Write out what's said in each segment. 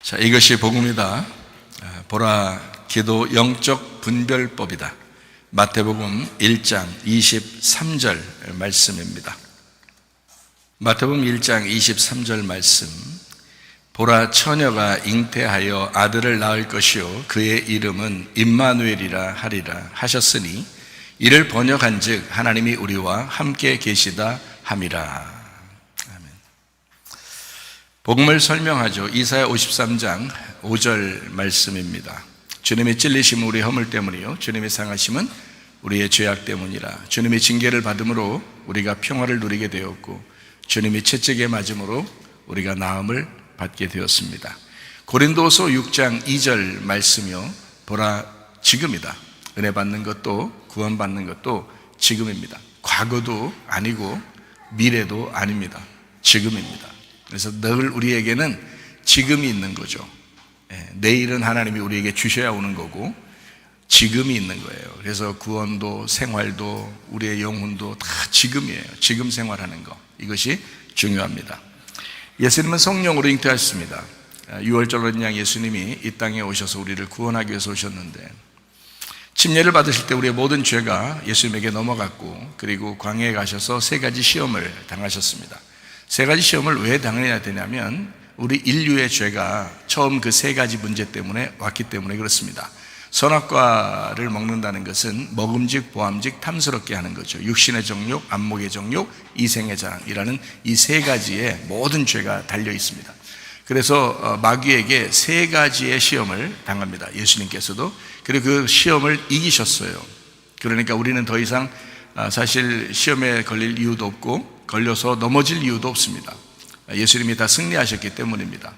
자, 이것이 복음이다. 보라, 기도 영적 분별법이다. 마태복음 1장 23절 말씀입니다. 마태복음 1장 23절 말씀. 보라, 처녀가 잉태하여 아들을 낳을 것이요 그의 이름은 임마누엘이라 하리라 하셨으니 이를 번역한즉 하나님이 우리와 함께 계시다 함이라. 복음을 설명하죠. 이사야 53장 5절 말씀입니다. 주님의 찔리심은 우리의 허물 때문이요 주님의 상하심은 우리의 죄악 때문이라. 주님의 징계를 받음으로 우리가 평화를 누리게 되었고 주님의 채찍에 맞음으로 우리가 나음을 받게 되었습니다. 고린도서 6장 2절 말씀이요, 보라, 지금이다. 은혜 받는 것도 구원받는 것도 지금입니다. 과거도 아니고 미래도 아닙니다. 지금입니다. 그래서 늘 우리에게는 지금이 있는 거죠. 내일은 하나님이 우리에게 주셔야 오는 거고 지금이 있는 거예요. 그래서 구원도 생활도 우리의 영혼도 다 지금이에요. 지금 생활하는 거, 이것이 중요합니다. 예수님은 성령으로 잉태하셨습니다. 유월절 어린 양 예수님이 이 땅에 오셔서 우리를 구원하기 위해서 오셨는데 침례를 받으실 때 우리의 모든 죄가 예수님에게 넘어갔고, 그리고 광야에 가셔서 세 가지 시험을 당하셨습니다. 세 가지 시험을 왜 당해야 되냐면 우리 인류의 죄가 처음 그 세 가지 문제 때문에 왔기 때문에 그렇습니다. 선악과를 먹는다는 것은 먹음직, 보암직, 탐스럽게 하는 거죠. 육신의 정욕, 안목의 정욕, 이생의 자랑이라는 이 세 가지의 모든 죄가 달려 있습니다. 그래서 마귀에게 세 가지의 시험을 당합니다. 예수님께서도. 그리고 그 시험을 이기셨어요. 그러니까 우리는 더 이상 사실 시험에 걸릴 이유도 없고 걸려서 넘어질 이유도 없습니다. 예수님이 다 승리하셨기 때문입니다.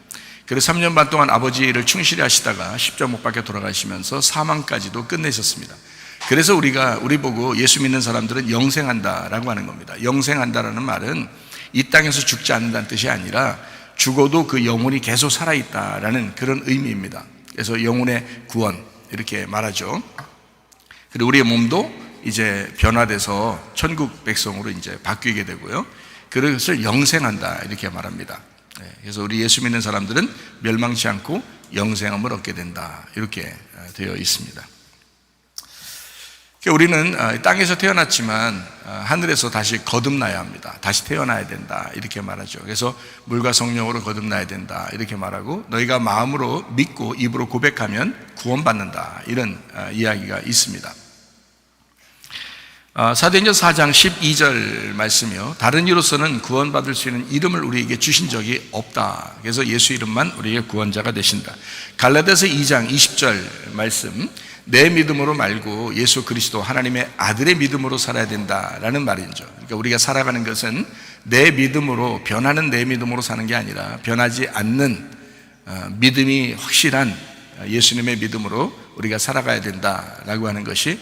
그래서 3년 반 동안 아버지를 충실히 하시다가 십자가 못 박혀 돌아가시면서 사망까지도 끝내셨습니다. 그래서 우리 보고 예수 믿는 사람들은 영생한다라고 하는 겁니다. 영생한다라는 말은 이 땅에서 죽지 않는다는 뜻이 아니라 죽어도 그 영혼이 계속 살아있다라는 그런 의미입니다. 그래서 영혼의 구원 이렇게 말하죠. 그리고 우리의 몸도 이제 변화돼서 천국 백성으로 이제 바뀌게 되고요. 그것을 영생한다 이렇게 말합니다. 그래서 우리 예수 믿는 사람들은 멸망치 않고 영생함을 얻게 된다 이렇게 되어 있습니다. 우리는 땅에서 태어났지만 하늘에서 다시 거듭나야 합니다. 다시 태어나야 된다 이렇게 말하죠. 그래서 물과 성령으로 거듭나야 된다 이렇게 말하고, 너희가 마음으로 믿고 입으로 고백하면 구원받는다 이런 이야기가 있습니다. 사도행전 4장 12절 말씀이요, 다른 이로서는 구원받을 수 있는 이름을 우리에게 주신 적이 없다. 그래서 예수 이름만 우리에게 구원자가 되신다. 갈라디아서 2장 20절 말씀, 내 믿음으로 말고 예수 그리스도 하나님의 아들의 믿음으로 살아야 된다라는 말이죠. 그러니까 우리가 살아가는 것은 내 믿음으로, 변하는 내 믿음으로 사는 게 아니라 변하지 않는 믿음이 확실한 예수님의 믿음으로 우리가 살아가야 된다라고 하는 것이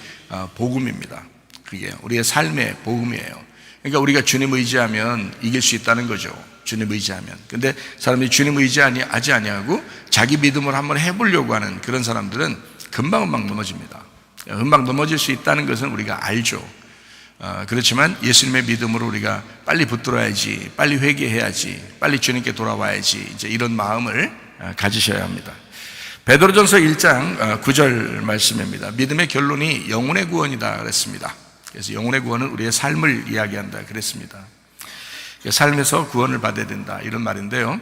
복음입니다. 그게 우리의 삶의 복음이에요. 그러니까 우리가 주님 의지하면 이길 수 있다는 거죠. 주님 의지하면. 근데 사람들이 주님 의지하지 아니하고 자기 믿음을 한번 해보려고 하는 그런 사람들은 금방 넘어집니다. 금방 넘어질 수 있다는 것은 우리가 알죠. 그렇지만 예수님의 믿음으로 우리가 빨리 붙들어야지, 빨리 회개해야지, 빨리 주님께 돌아와야지, 이제 이런 마음을 가지셔야 합니다. 베드로전서 1장 9절 말씀입니다. 믿음의 결론이 영혼의 구원이다 그랬습니다. 그래서 영혼의 구원은 우리의 삶을 이야기한다 그랬습니다. 삶에서 구원을 받아야 된다 이런 말인데요,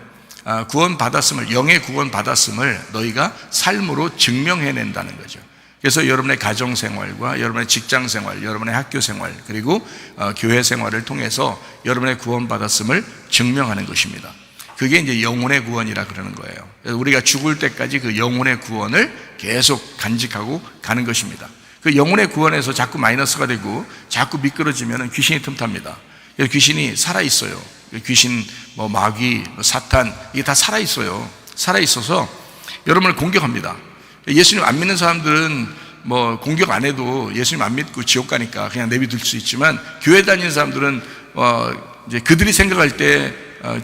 구원 받았음을, 영의 구원 받았음을 너희가 삶으로 증명해낸다는 거죠. 그래서 여러분의 가정생활과 여러분의 직장생활, 여러분의 학교생활, 그리고 교회 생활을 통해서 여러분의 구원 받았음을 증명하는 것입니다. 그게 이제 영혼의 구원이라 그러는 거예요. 그래서 우리가 죽을 때까지 그 영혼의 구원을 계속 간직하고 가는 것입니다. 그 영혼의 구원에서 자꾸 마이너스가 되고 자꾸 미끄러지면 귀신이 틈탑니다. 그래서 귀신이 살아있어요. 귀신, 마귀, 사탄, 이게 다 살아있어요. 살아있어서 여러분을 공격합니다. 예수님 안 믿는 사람들은 공격 안 해도 예수님 안 믿고 지옥 가니까 그냥 내비둘 수 있지만, 교회 다니는 사람들은 이제 그들이 생각할 때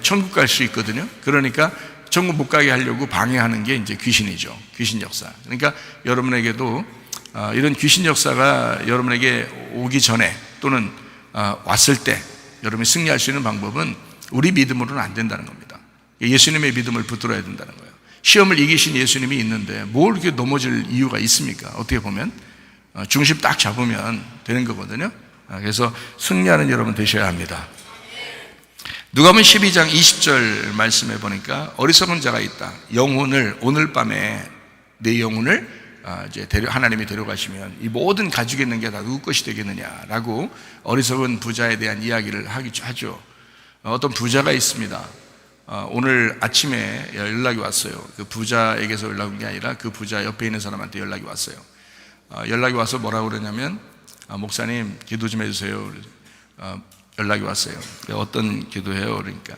천국 갈 수 있거든요. 그러니까 천국 못 가게 하려고 방해하는 게 이제 귀신이죠. 귀신 역사. 그러니까 여러분에게도 이런 귀신 역사가 여러분에게 오기 전에 또는 왔을 때 여러분이 승리할 수 있는 방법은 우리 믿음으로는 안 된다는 겁니다. 예수님의 믿음을 붙들어야 된다는 거예요. 시험을 이기신 예수님이 있는데 뭘 이렇게 넘어질 이유가 있습니까? 어떻게 보면 중심 딱 잡으면 되는 거거든요. 그래서 승리하는 여러분 되셔야 합니다. 누가복음 12장 20절 말씀해 보니까 어리석은 자가 있다. 영혼을 오늘 밤에 내 영혼을 이제 하나님이 데려가시면 이 모든 가지고 있는 게 다 누구 것이 되겠느냐라고 어리석은 부자에 대한 이야기를 하죠. 어떤 부자가 있습니다. 오늘 아침에 연락이 왔어요. 그 부자에게서 연락 온 게 아니라 그 부자 옆에 있는 사람한테 연락이 왔어요. 연락이 와서 뭐라고 그러냐면 목사님 기도 좀 해주세요. 연락이 왔어요. 어떤 기도해요? 그러니까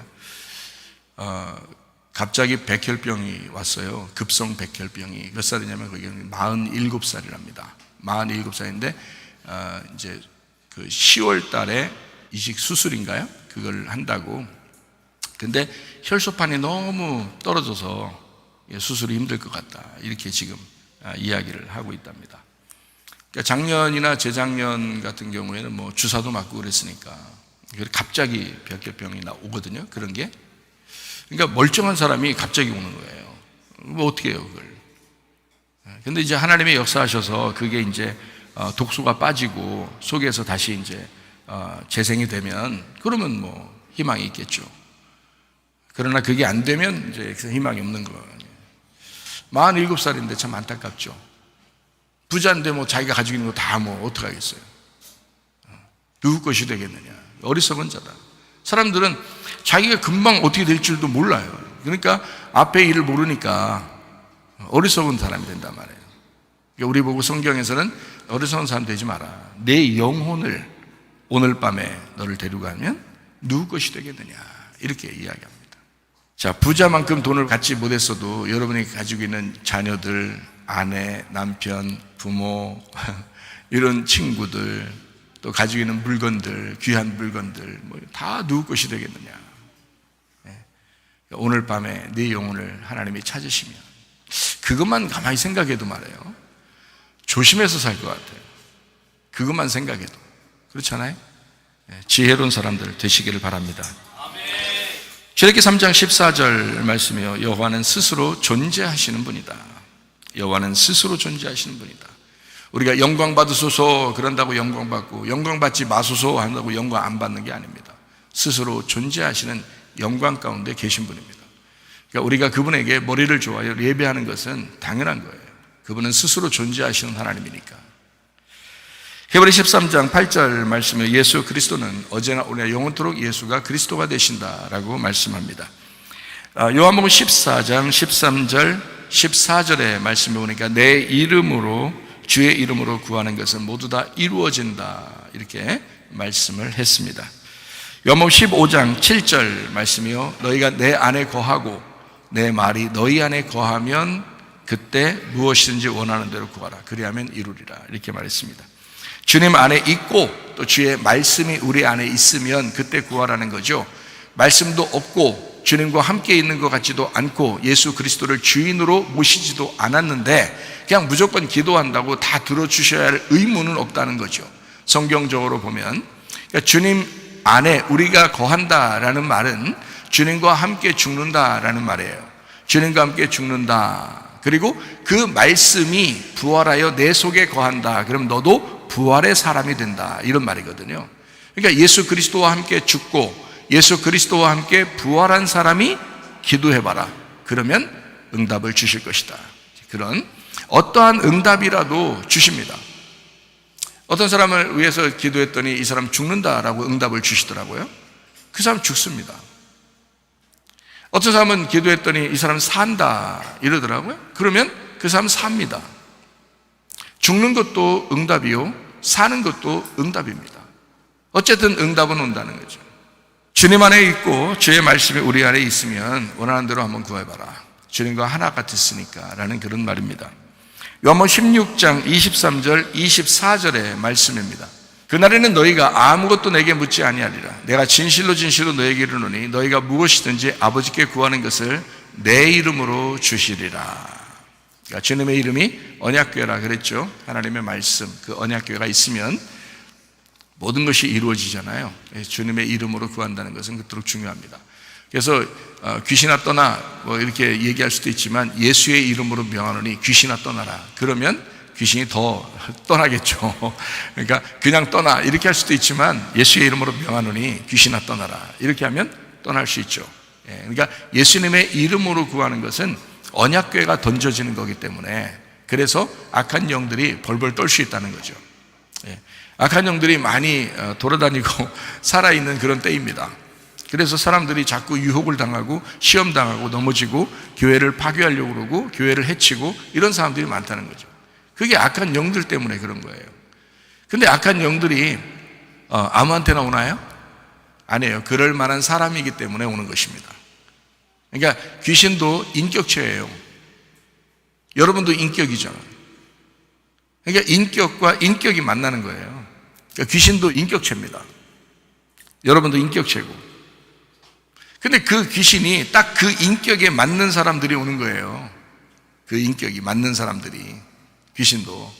갑자기 백혈병이 왔어요. 급성 백혈병이 몇 살이냐면 그게 47살이랍니다. 47살인데 이제 그 10월 달에 이식 수술인가요? 그걸 한다고. 근데 혈소판이 너무 떨어져서 수술이 힘들 것 같다. 이렇게 지금 이야기를 하고 있답니다. 그러니까 작년이나 재작년 같은 경우에는 뭐 주사도 맞고 그랬으니까 갑자기 백혈병이 오거든요. 그런 게. 그러니까 멀쩡한 사람이 갑자기 오는 거예요. 뭐 어떻게 해요, 그걸. 근데 이제 하나님의 역사하셔서 그게 이제 독소가 빠지고 속에서 다시 이제 재생이 되면 그러면 뭐 희망이 있겠죠. 그러나 그게 안 되면 이제 희망이 없는 거예요. 47살인데 참 안타깝죠. 부자인데 뭐 자기가 가지고 있는 거 다 뭐 어떡하겠어요. 누구 것이 되겠느냐. 어리석은 자다. 사람들은 자기가 금방 어떻게 될 줄도 몰라요. 그러니까 앞에 일을 모르니까 어리석은 사람이 된단 말이에요. 그러니까 우리 보고 성경에서는 어리석은 사람 되지 마라. 내 영혼을 오늘 밤에 너를 데리고 가면 누구 것이 되겠느냐. 이렇게 이야기합니다. 자, 부자만큼 돈을 갖지 못했어도 여러분이 가지고 있는 자녀들, 아내, 남편, 부모, 이런 친구들, 또 가지고 있는 물건들, 귀한 물건들, 뭐 다 누구 것이 되겠느냐. 오늘 밤에 네 영혼을 하나님이 찾으시면 그것만 가만히 생각해도 말이에요. 조심해서 살 것 같아요. 그것만 생각해도. 그렇잖아요? 지혜로운 사람들 되시기를 바랍니다. 출애굽기 3장 14절 말씀이요. 여호와는 스스로 존재하시는 분이다. 여호와는 스스로 존재하시는 분이다. 우리가 영광 받으소서 그런다고 영광 받고 영광 받지 마소서 한다고 영광 안 받는 게 아닙니다. 스스로 존재하시는 영광 가운데 계신 분입니다. 그러니까 우리가 그분에게 머리를 좋아요 예배하는 것은 당연한 거예요. 그분은 스스로 존재하시는 하나님이니까. 히브리서 13장 8절 말씀에 예수 그리스도는 어제나 오늘나 영원토록 예수가 그리스도가 되신다라고 말씀합니다. 요한복음 14장 13절 14절의 말씀에 보니까 내 이름으로 주의 이름으로 구하는 것은 모두 다 이루어진다 이렇게 말씀을 했습니다. 요한복음 15장 7절 말씀이요. 너희가 내 안에 거하고 내 말이 너희 안에 거하면 그때 무엇이든지 원하는 대로 구하라. 그리하면 이루리라 이렇게 말했습니다. 주님 안에 있고 또 주의 말씀이 우리 안에 있으면 그때 구하라는 거죠. 말씀도 없고 주님과 함께 있는 것 같지도 않고 예수 그리스도를 주인으로 모시지도 않았는데 그냥 무조건 기도한다고 다 들어주셔야 할 의무는 없다는 거죠. 성경적으로 보면 그러니까 주님 안에 우리가 거한다라는 말은 주님과 함께 죽는다라는 말이에요. 주님과 함께 죽는다. 그리고 그 말씀이 부활하여 내 속에 거한다. 그럼 너도 부활의 사람이 된다. 이런 말이거든요. 그러니까 예수 그리스도와 함께 죽고 예수 그리스도와 함께 부활한 사람이 기도해봐라. 그러면 응답을 주실 것이다. 그런 어떠한 응답이라도 주십니다. 어떤 사람을 위해서 기도했더니 이 사람 죽는다라고 응답을 주시더라고요. 그 사람 죽습니다. 어떤 사람은 기도했더니 이 사람 산다 이러더라고요. 그러면 그 사람 삽니다. 죽는 것도 응답이요 사는 것도 응답입니다. 어쨌든 응답은 온다는 거죠. 주님 안에 있고 주의 말씀이 우리 안에 있으면 원하는 대로 한번 구해봐라. 주님과 하나 같았으니까 라는 그런 말입니다. 요한복음 16장 23절 24절의 말씀입니다. 그날에는 너희가 아무것도 내게 묻지 아니하리라. 내가 진실로 진실로 너에게 이르노니 너희가 무엇이든지 아버지께 구하는 것을 내 이름으로 주시리라. 그러니까 주님의 이름이 언약궤라 그랬죠. 하나님의 말씀, 그 언약궤가 있으면 모든 것이 이루어지잖아요. 주님의 이름으로 구한다는 것은 그토록 중요합니다. 그래서 귀신아 떠나 뭐 이렇게 얘기할 수도 있지만 예수의 이름으로 명하노니 귀신아 떠나라. 그러면 귀신이 더 떠나겠죠. 그러니까 그냥 떠나 이렇게 할 수도 있지만 예수의 이름으로 명하노니 귀신아 떠나라. 이렇게 하면 떠날 수 있죠. 그러니까 예수님의 이름으로 구하는 것은 언약궤가 던져지는 거기 때문에 그래서 악한 영들이 벌벌 떨 수 있다는 거죠. 악한 영들이 많이 돌아다니고 살아있는 그런 때입니다. 그래서 사람들이 자꾸 유혹을 당하고 시험 당하고 넘어지고 교회를 파괴하려고 그러고 교회를 해치고 이런 사람들이 많다는 거죠. 그게 악한 영들 때문에 그런 거예요. 근데 악한 영들이 아무한테나 오나요? 아니에요. 그럴 만한 사람이기 때문에 오는 것입니다. 그러니까 귀신도 인격체예요. 여러분도 인격이잖아요. 그러니까 인격과 인격이 만나는 거예요. 그러니까 귀신도 인격체입니다. 여러분도 인격체고. 근데 그 귀신이 딱 그 인격에 맞는 사람들이 오는 거예요. 그 인격이 맞는 사람들이. 귀신도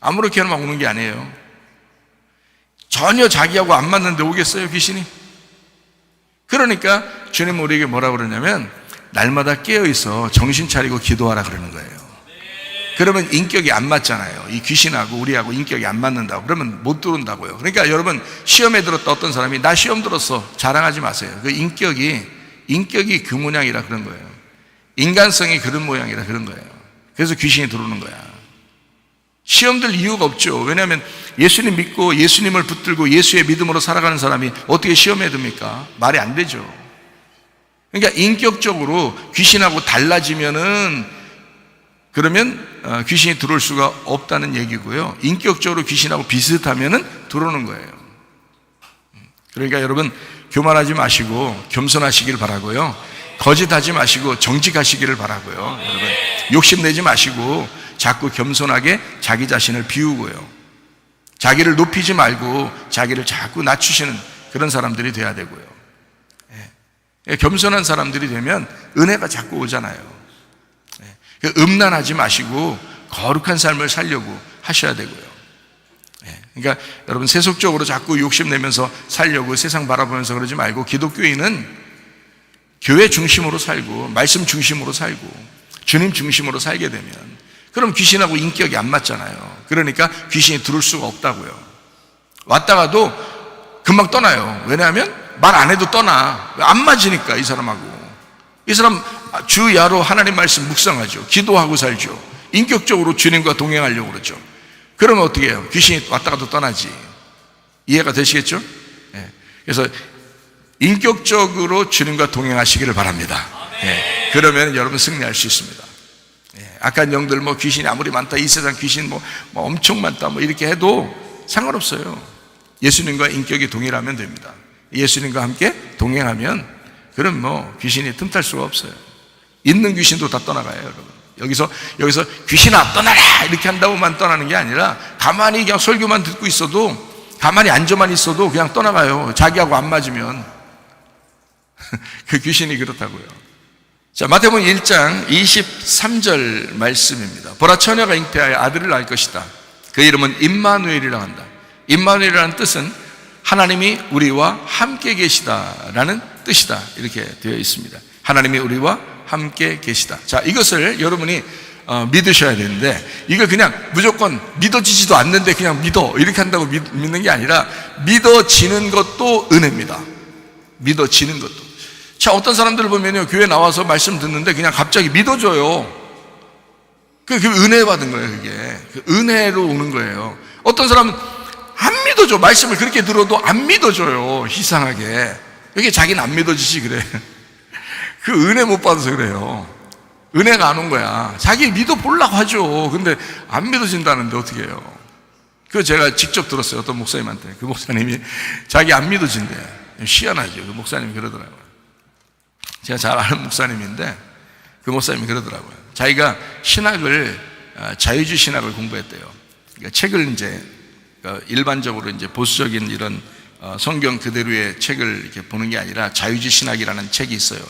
아무렇게나 막 오는 게 아니에요. 전혀 자기하고 안 맞는데 오겠어요, 귀신이? 그러니까 주님 우리에게 뭐라고 그러냐면 날마다 깨어있어 정신 차리고 기도하라 그러는 거예요. 그러면 인격이 안 맞잖아요. 이 귀신하고 우리하고 인격이 안 맞는다고. 그러면 못 들어온다고요. 그러니까 여러분 시험에 들었다 어떤 사람이 나 시험 들었어 자랑하지 마세요. 그 인격이 그 모양이라 그런 거예요. 인간성이 그런 모양이라 그런 거예요. 그래서 귀신이 들어오는 거야. 시험 들 이유가 없죠. 왜냐하면 예수님 믿고 예수님을 붙들고 예수의 믿음으로 살아가는 사람이 어떻게 시험에 듭니까? 말이 안 되죠. 그러니까 인격적으로 귀신하고 달라지면은 그러면 귀신이 들어올 수가 없다는 얘기고요. 인격적으로 귀신하고 비슷하면은 들어오는 거예요. 그러니까 여러분 교만하지 마시고 겸손하시길 바라고요. 거짓하지 마시고 정직하시기를 바라고요. 여러분 욕심내지 마시고 자꾸 겸손하게 자기 자신을 비우고요. 자기를 높이지 말고 자기를 자꾸 낮추시는 그런 사람들이 돼야 되고요. 겸손한 사람들이 되면 은혜가 자꾸 오잖아요. 음란하지 마시고 거룩한 삶을 살려고 하셔야 되고요. 그러니까 여러분 세속적으로 자꾸 욕심내면서 살려고 세상 바라보면서 그러지 말고 기독교인은 교회 중심으로 살고 말씀 중심으로 살고 주님 중심으로 살게 되면 그럼 귀신하고 인격이 안 맞잖아요. 그러니까 귀신이 들어올 수가 없다고요. 왔다가도 금방 떠나요. 왜냐하면 말 안 해도 떠나. 안 맞으니까 이 사람하고. 이 사람 주야로 하나님 말씀 묵상하죠. 기도하고 살죠. 인격적으로 주님과 동행하려고 그러죠. 그러면 어떻게 해요? 귀신이 왔다가도 떠나지. 이해가 되시겠죠? 그래서 인격적으로 주님과 동행하시기를 바랍니다. 그러면 여러분 승리할 수 있습니다. 악한 영들 뭐 귀신이 아무리 많다, 이 세상 귀신 뭐 엄청 많다 뭐 이렇게 해도 상관없어요. 예수님과 인격이 동일하면 됩니다. 예수님과 함께 동행하면 그럼 뭐 귀신이 틈탈 수가 없어요. 있는 귀신도 다 떠나가요, 여러분. 여기서 귀신아 떠나라 이렇게 한다고만 떠나는 게 아니라 가만히 그냥 설교만 듣고 있어도 가만히 앉아만 있어도 그냥 떠나가요. 자기하고 안 맞으면 그 귀신이 그렇다고요. 자, 마태복음 1장 23절 말씀입니다. 보라 처녀가 잉태하여 아들을 낳을 것이다. 그 이름은 임마누엘이라고 한다. 임마누엘이라는 뜻은 하나님이 우리와 함께 계시다라는 뜻이다. 이렇게 되어 있습니다. 하나님이 우리와 함께 계시다. 자, 이것을 여러분이 믿으셔야 되는데 이거 그냥 무조건 믿어지지도 않는데 그냥 믿어 이렇게 한다고 믿는 게 아니라 믿어지는 것도 은혜입니다. 믿어지는 것도. 자, 어떤 사람들을 보면요 교회 나와서 말씀 듣는데 그냥 갑자기 믿어져요. 그 은혜 받은 거예요. 그게 은혜로 오는 거예요. 어떤 사람은 안 믿어져. 말씀을 그렇게 들어도 안 믿어져요. 이상하게. 이게 자기는 안 믿어지지 그래. 그 은혜 못 받아서 그래요. 은혜가 안 온 거야. 자기 믿어보려고 하죠. 근데 안 믿어진다는데 어떻게 해요? 그거 제가 직접 들었어요. 어떤 목사님한테. 그 목사님이 자기 안 믿어진대. 희한하죠. 그 목사님이 그러더라고요. 제가 잘 아는 목사님인데 그 목사님이 그러더라고요. 자기가 신학을 자유주의 신학을 공부했대요. 그러니까 책을 이제 일반적으로 이제 보수적인 이런 성경 그대로의 책을 이렇게 보는 게 아니라 자유주의 신학이라는 책이 있어요.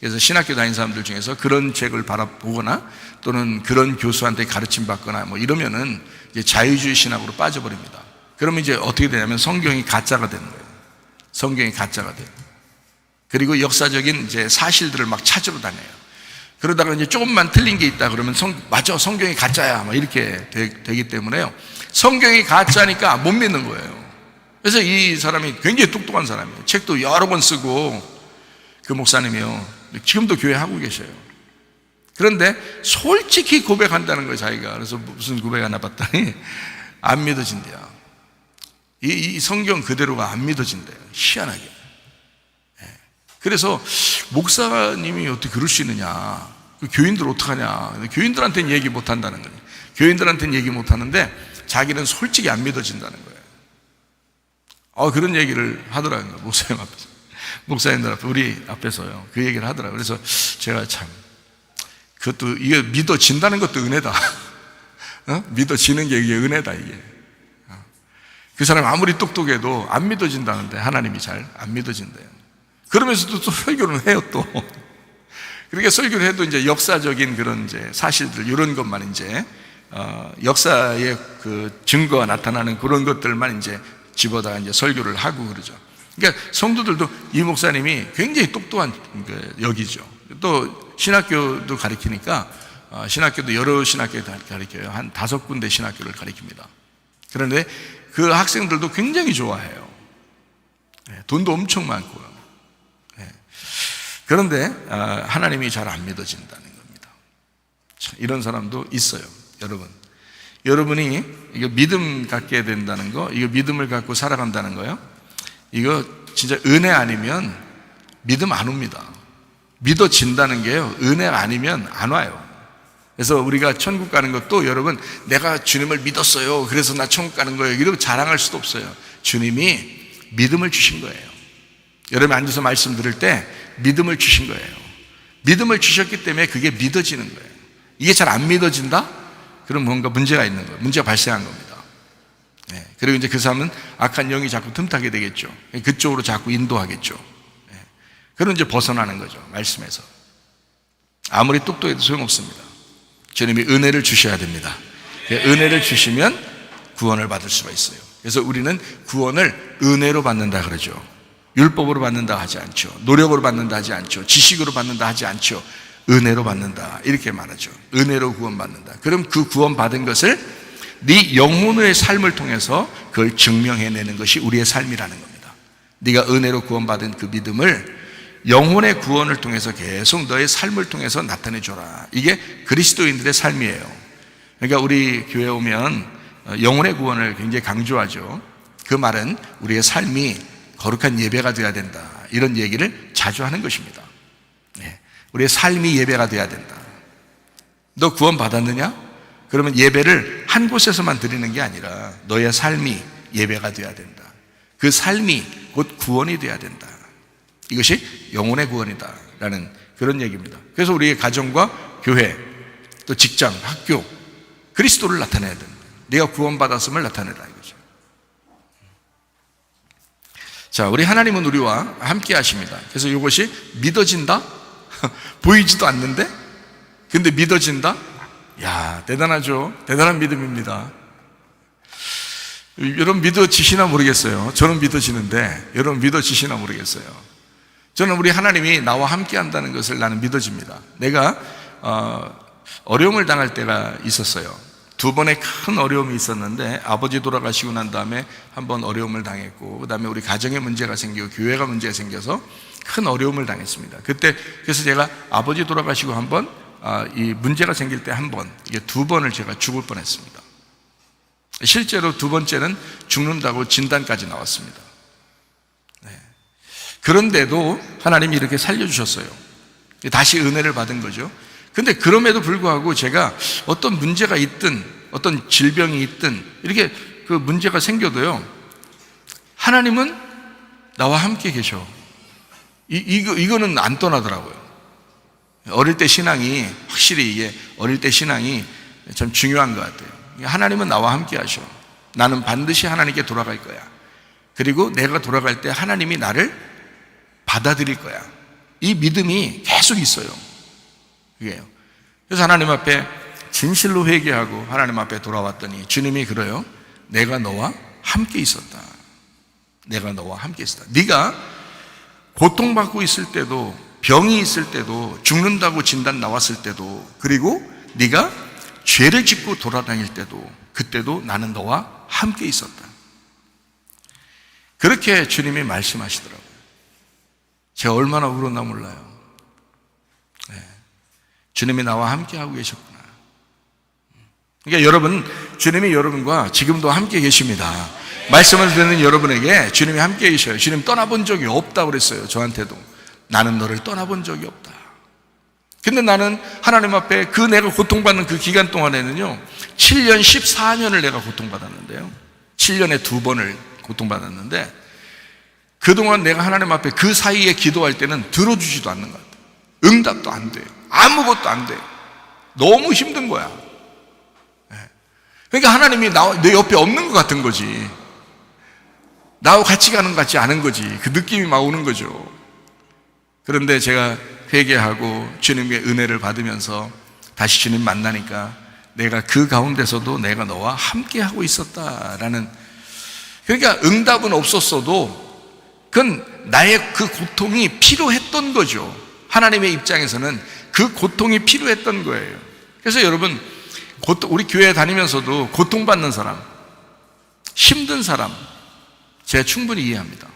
그래서 신학교 다니는 사람들 중에서 그런 책을 바라보거나 또는 그런 교수한테 가르침 받거나 뭐 이러면은 이제 자유주의 신학으로 빠져버립니다. 그러면 이제 어떻게 되냐면 성경이 가짜가 되는 거예요. 성경이 가짜가 돼요. 그리고 역사적인 이제 사실들을 막 찾으러 다녀요. 그러다가 이제 조금만 틀린 게 있다 그러면 맞아, 성경이 가짜야, 막 이렇게 되기 때문에요. 성경이 가짜니까 못 믿는 거예요. 그래서 이 사람이 굉장히 똑똑한 사람이에요. 책도 여러 권 쓰고, 그 목사님이요, 지금도 교회 하고 계셔요. 그런데 솔직히 고백한다는 거예요, 자기가. 그래서 무슨 고백하나 봤더니 안 믿어진대요. 이 성경 그대로가 안 믿어진대요, 희한하게. 그래서 목사님이 어떻게 그럴 수 있느냐, 교인들 어떡하냐, 교인들한테는 얘기 못 한다는 거예요. 교인들한테는 얘기 못 하는데 자기는 솔직히 안 믿어진다는 거예요. 그런 얘기를 하더라고요, 목사님 앞에서. 목사님들 앞에, 우리 앞에서요, 그 얘기를 하더라고요. 그래서 제가 참, 그것도, 이게 믿어진다는 것도 은혜다. 믿어지는 게 이게 은혜다, 이게. 그 사람이 아무리 똑똑해도 안 믿어진다는데, 하나님이 잘 안 믿어진대요. 그러면서도 또 설교를 해요, 또. 그렇게 설교를 해도 이제 역사적인 그런 이제 사실들, 이런 것만 이제, 역사의 그 증거가 나타나는 그런 것들만 이제 집어다가 이제 설교를 하고 그러죠. 그러니까 성도들도 이 목사님이 굉장히 똑똑한 여기죠. 또 신학교도 가르치니까, 신학교도 여러 신학교를 가르쳐요. 한 5군데 신학교를 가르칩니다. 그런데 그 학생들도 굉장히 좋아해요. 돈도 엄청 많고요. 그런데 하나님이 잘 안 믿어진다는 겁니다. 이런 사람도 있어요, 여러분. 여러분이 이거 믿음 갖게 된다는 거, 이거 믿음을 갖고 살아간다는 거요, 이거 진짜 은혜 아니면 믿음 안 옵니다. 믿어진다는 게요, 은혜 아니면 안 와요. 그래서 우리가 천국 가는 것도, 여러분, 내가 주님을 믿었어요, 그래서 나 천국 가는 거예요, 이렇게 자랑할 수도 없어요. 주님이 믿음을 주신 거예요. 여러분 앉아서 말씀 들을 때 믿음을 주신 거예요. 믿음을 주셨기 때문에 그게 믿어지는 거예요. 이게 잘 안 믿어진다? 그럼 뭔가 문제가 있는 거예요. 문제가 발생한 겁니다. 그리고 이제 그 사람은 악한 영이 자꾸 틈타게 되겠죠. 그쪽으로 자꾸 인도하겠죠. 그럼 이제 벗어나는 거죠, 말씀에서. 아무리 똑똑해도 소용없습니다. 주님이 은혜를 주셔야 됩니다. 은혜를 주시면 구원을 받을 수가 있어요. 그래서 우리는 구원을 은혜로 받는다 그러죠. 율법으로 받는다 하지 않죠. 노력으로 받는다 하지 않죠. 지식으로 받는다 하지 않죠. 은혜로 받는다, 이렇게 말하죠. 은혜로 구원받는다. 그럼 그 구원받은 것을 네 영혼의 삶을 통해서 그걸 증명해내는 것이 우리의 삶이라는 겁니다. 네가 은혜로 구원받은 그 믿음을 영혼의 구원을 통해서 계속 너의 삶을 통해서 나타내줘라. 이게 그리스도인들의 삶이에요. 그러니까 우리 교회에 오면 영혼의 구원을 굉장히 강조하죠. 그 말은 우리의 삶이 거룩한 예배가 되어야 된다, 이런 얘기를 자주 하는 것입니다. 우리의 삶이 예배가 되어야 된다. 너 구원 받았느냐? 그러면 예배를 한 곳에서만 드리는 게 아니라 너의 삶이 예배가 되어야 된다. 그 삶이 곧 구원이 되어야 된다. 이것이 영혼의 구원이다라는 그런 얘기입니다. 그래서 우리의 가정과 교회, 또 직장, 학교, 그리스도를 나타내야 된다. 네가 구원받았음을 나타내라, 이거죠. 자, 우리 하나님은 우리와 함께 하십니다. 그래서 이것이 믿어진다? 보이지도 않는데? 근데 믿어진다? 야, 대단하죠? 대단한 믿음입니다. 여러분 믿어지시나 모르겠어요. 저는 믿어지는데 여러분 믿어지시나 모르겠어요. 저는 우리 하나님이 나와 함께 한다는 것을 나는 믿어집니다. 내가 어려움을 당할 때가 있었어요. 2번의 큰 어려움이 있었는데, 아버지 돌아가시고 난 다음에 한 번 어려움을 당했고, 그 다음에 우리 가정에 문제가 생기고 교회가 문제가 생겨서 큰 어려움을 당했습니다. 그때 그래서 제가 아버지 돌아가시고 한 번, 이 문제가 생길 때 한 번, 이게 2번을 제가 죽을 뻔했습니다. 실제로 2번째는 죽는다고 진단까지 나왔습니다. 그런데도 하나님이 이렇게 살려주셨어요. 다시 은혜를 받은 거죠. 근데 그럼에도 불구하고 제가 어떤 문제가 있든 어떤 질병이 있든 이렇게 그 문제가 생겨도요, 하나님은 나와 함께 계셔. 이거는 안 떠나더라고요. 어릴 때 신앙이, 확실히 이게 어릴 때 신앙이 참 중요한 것 같아요. 하나님은 나와 함께 하셔. 나는 반드시 하나님께 돌아갈 거야. 그리고 내가 돌아갈 때 하나님이 나를 받아들일 거야. 이 믿음이 계속 있어요. 그게요. 그래서 하나님 앞에 진실로 회개하고 하나님 앞에 돌아왔더니 주님이 그래요. 내가 너와 함께 있었다. 내가 너와 함께 있었다. 네가 고통받고 있을 때도, 병이 있을 때도, 죽는다고 진단 나왔을 때도, 그리고 네가 죄를 짓고 돌아다닐 때도, 그때도 나는 너와 함께 있었다. 그렇게 주님이 말씀하시더라고요. 제가 얼마나 울었나 몰라요. 네. 주님이 나와 함께 하고 계셨구나. 그러니까 여러분, 주님이 여러분과 지금도 함께 계십니다. 말씀을 듣는 여러분에게 주님이 함께 계셔요. 주님 떠나본 적이 없다고 그랬어요. 저한테도. 나는 너를 떠나본 적이 없다. 근데 나는 하나님 앞에 그 내가 고통받는 그 기간 동안에는요, 7년 14년을 내가 고통받았는데요, 7년에 2번을 고통받았는데, 그동안 내가 하나님 앞에 그 사이에 기도할 때는 들어주지도 않는 것 같아요. 응답도 안 돼요. 아무것도 안 돼요. 너무 힘든 거야. 그러니까 하나님이 내 옆에 없는 것 같은 거지. 나하고 같이 가는 것 같지 않은 거지. 그 느낌이 막 오는 거죠. 그런데 제가 회개하고 주님의 은혜를 받으면서 다시 주님 만나니까 내가 그 가운데서도 내가 너와 함께 하고 있었다라는, 그러니까 응답은 없었어도 그건 나의 그 고통이 필요했던 거죠. 하나님의 입장에서는 그 고통이 필요했던 거예요. 그래서 여러분, 우리 교회 다니면서도 고통받는 사람, 힘든 사람 제가 충분히 이해합니다.